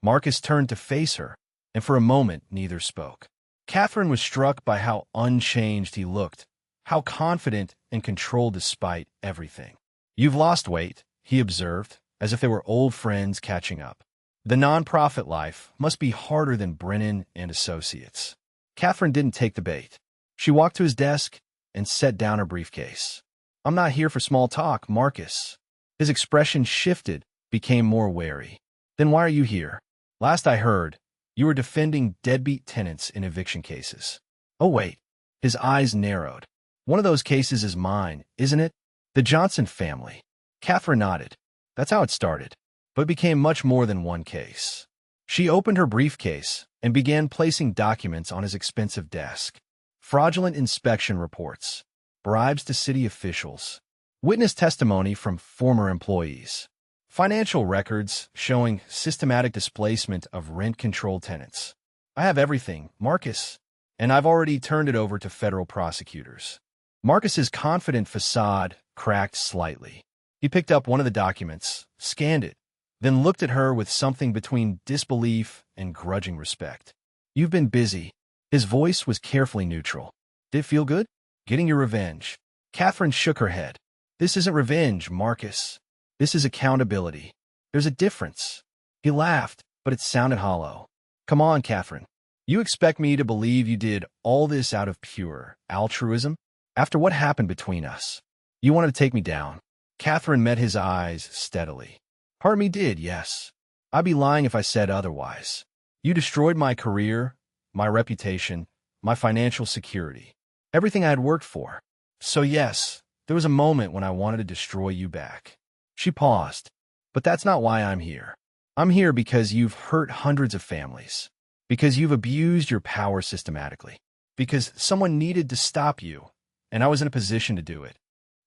Marcus turned to face her, and for a moment neither spoke. Katherine was struck by how unchanged he looked, how confident and controlled despite everything. You've lost weight, he observed, as if they were old friends catching up. The nonprofit life must be harder than Brennan and Associates. Katherine didn't take the bait. She walked to his desk and set down her briefcase. I'm not here for small talk, Marcus. His expression shifted, became more wary. Then why are you here? Last I heard, You were defending deadbeat tenants in eviction cases. Oh, wait. His eyes narrowed. One of those cases is mine, isn't it? The Johnson family. Katherine nodded. That's how it started. But it became much more than one case. She opened her briefcase and began placing documents on his expensive desk. Fraudulent inspection reports, bribes to city officials, witness testimony from former employees, financial records showing systematic displacement of rent-controlled tenants. I have everything, Marcus, and I've already turned it over to federal prosecutors. Marcus's confident facade cracked slightly. He picked up one of the documents, scanned it, then looked at her with something between disbelief and grudging respect. You've been busy. His voice was carefully neutral. Did it feel good? Getting your revenge. Katherine shook her head. This isn't revenge, Marcus. This is accountability. There's a difference. He laughed, but it sounded hollow. Come on, Katherine. You expect me to believe you did all this out of pure altruism? After what happened between us? You wanted to take me down. Katherine met his eyes steadily. Part of me did, yes. I'd be lying if I said otherwise. You destroyed my career, my reputation, my financial security, everything I had worked for. So yes, there was a moment when I wanted to destroy you back. She paused. But that's not why I'm here. I'm here because you've hurt hundreds of families. Because you've abused your power systematically. Because someone needed to stop you, and I was in a position to do it.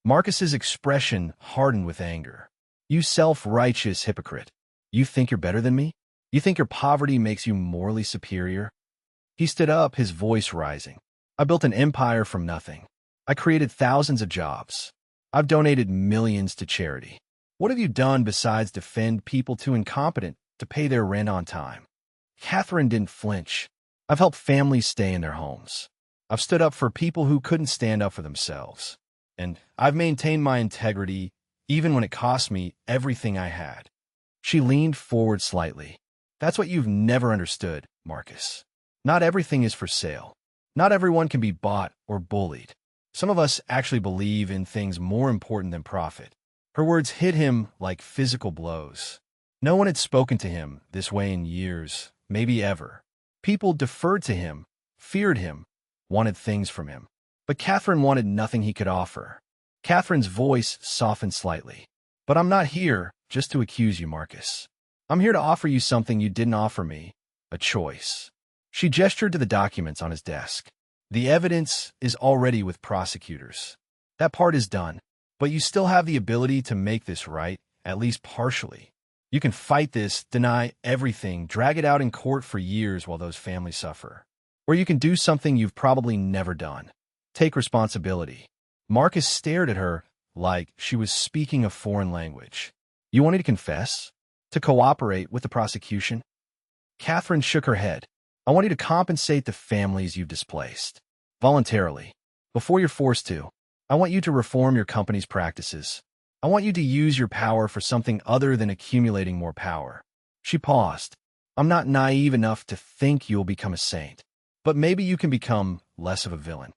Marcus's expression hardened with anger. You self-righteous hypocrite. You think you're better than me? You think your poverty makes you morally superior? He stood up, his voice rising. I built an empire from nothing. I created thousands of jobs. I've donated millions to charity. What have you done besides defend people too incompetent to pay their rent on time? Katherine didn't flinch. I've helped families stay in their homes. I've stood up for people who couldn't stand up for themselves. And I've maintained my integrity even when it cost me everything I had. She leaned forward slightly. That's what you've never understood, Marcus. Not everything is for sale. Not everyone can be bought or bullied. Some of us actually believe in things more important than profit. Her words hit him like physical blows. No one had spoken to him this way in years, maybe ever. People deferred to him, feared him, wanted things from him. But Katherine wanted nothing he could offer. Katherine's voice softened slightly. But I'm not here just to accuse you, Marcus. I'm here to offer you something you didn't offer me, a choice. She gestured to the documents on his desk. The evidence is already with prosecutors. That part is done, but you still have the ability to make this right, at least partially. You can fight this, deny everything, drag it out in court for years while those families suffer. Or you can do something you've probably never done. Take responsibility. Marcus stared at her like she was speaking a foreign language. You wanted to confess? To cooperate with the prosecution? Katherine shook her head. I want you to compensate the families you've displaced. Voluntarily. Before you're forced to. I want you to reform your company's practices. I want you to use your power for something other than accumulating more power. She paused. I'm not naive enough to think you'll become a saint. But maybe you can become less of a villain.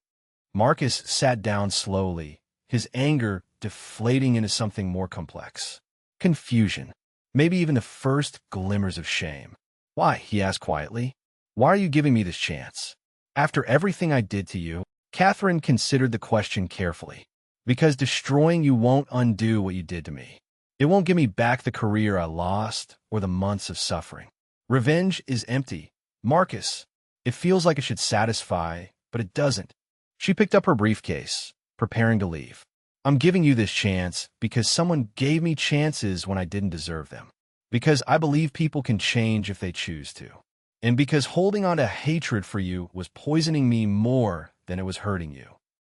Marcus sat down slowly, his anger deflating into something more complex. Confusion. Maybe even the first glimmers of shame. Why? He asked quietly. Why are you giving me this chance? After everything I did to you? Katherine considered the question carefully. Because destroying you won't undo what you did to me. It won't give me back the career I lost or the months of suffering. Revenge is empty. Marcus, it feels like it should satisfy, but it doesn't. She picked up her briefcase, preparing to leave. I'm giving you this chance because someone gave me chances when I didn't deserve them. Because I believe people can change if they choose to. And because holding on to hatred for you was poisoning me more than it was hurting you.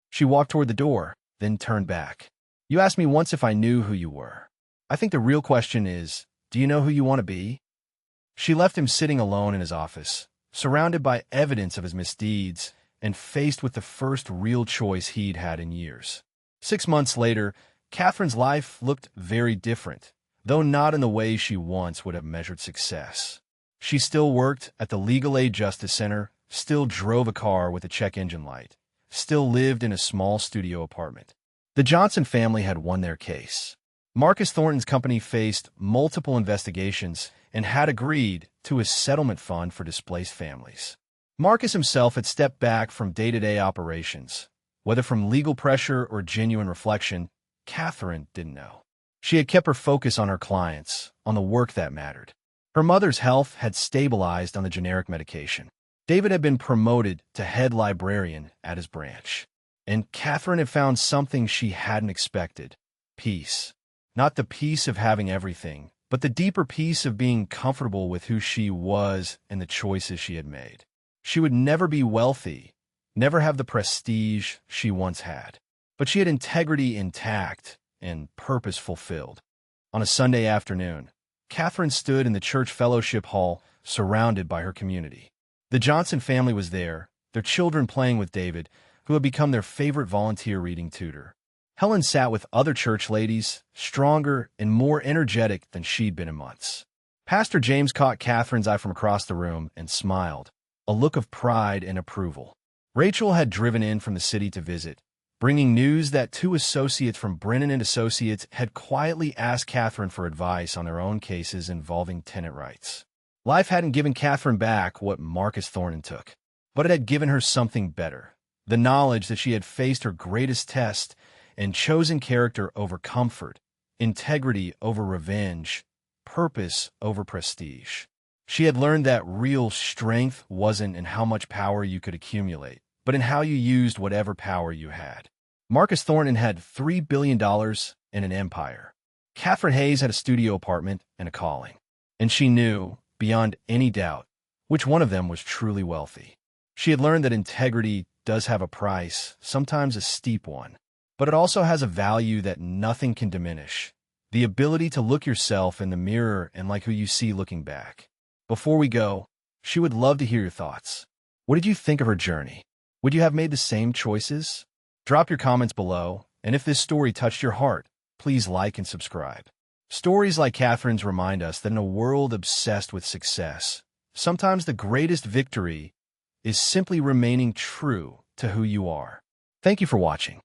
She walked toward the door, then turned back. You asked me once if I knew who you were. I think the real question is, do you know who you want to be? She left him sitting alone in his office, surrounded by evidence of his misdeeds, and faced with the first real choice he'd had in years. 6 months later, Katherine's life looked very different, though not in the way she once would have measured success. She still worked at the Legal Aid Justice Center, still drove a car with a check engine light, still lived in a small studio apartment. The Johnson family had won their case. Marcus Thornton's company faced multiple investigations and had agreed to a settlement fund for displaced families. Marcus himself had stepped back from day-to-day operations. Whether from legal pressure or genuine reflection, Katherine didn't know. She had kept her focus on her clients, on the work that mattered. Her mother's health had stabilized on the generic medication. David had been promoted to head librarian at his branch. And Katherine had found something she hadn't expected: peace. Not the peace of having everything, but the deeper peace of being comfortable with who she was and the choices she had made. She would never be wealthy, never have the prestige she once had, but she had integrity intact and purpose fulfilled. On a Sunday afternoon, Katherine stood in the church fellowship hall, surrounded by her community. The Johnson family was there, their children playing with David, who had become their favorite volunteer reading tutor. Helen sat with other church ladies, stronger and more energetic than she'd been in months. Pastor James caught Katherine's eye from across the room and smiled, a look of pride and approval. Rachel had driven in from the city to visit, bringing news that 2 associates from Brennan and Associates had quietly asked Katherine for advice on their own cases involving tenant rights. Life hadn't given Katherine back what Marcus Thornton took, but it had given her something better: the knowledge that she had faced her greatest test and chosen character over comfort, integrity over revenge, purpose over prestige. She had learned that real strength wasn't in how much power you could accumulate, but in how you used whatever power you had. Marcus Thornton had $3 billion and an empire. Katherine Hayes had a studio apartment and a calling. And she knew, beyond any doubt, which one of them was truly wealthy. She had learned that integrity does have a price, sometimes a steep one, but it also has a value that nothing can diminish: the ability to look yourself in the mirror and like who you see looking back. Before we go, she would love to hear your thoughts. What did you think of her journey? Would you have made the same choices? Drop your comments below, and if this story touched your heart, please like and subscribe. Stories like Katherine's remind us that in a world obsessed with success, sometimes the greatest victory is simply remaining true to who you are. Thank you for watching.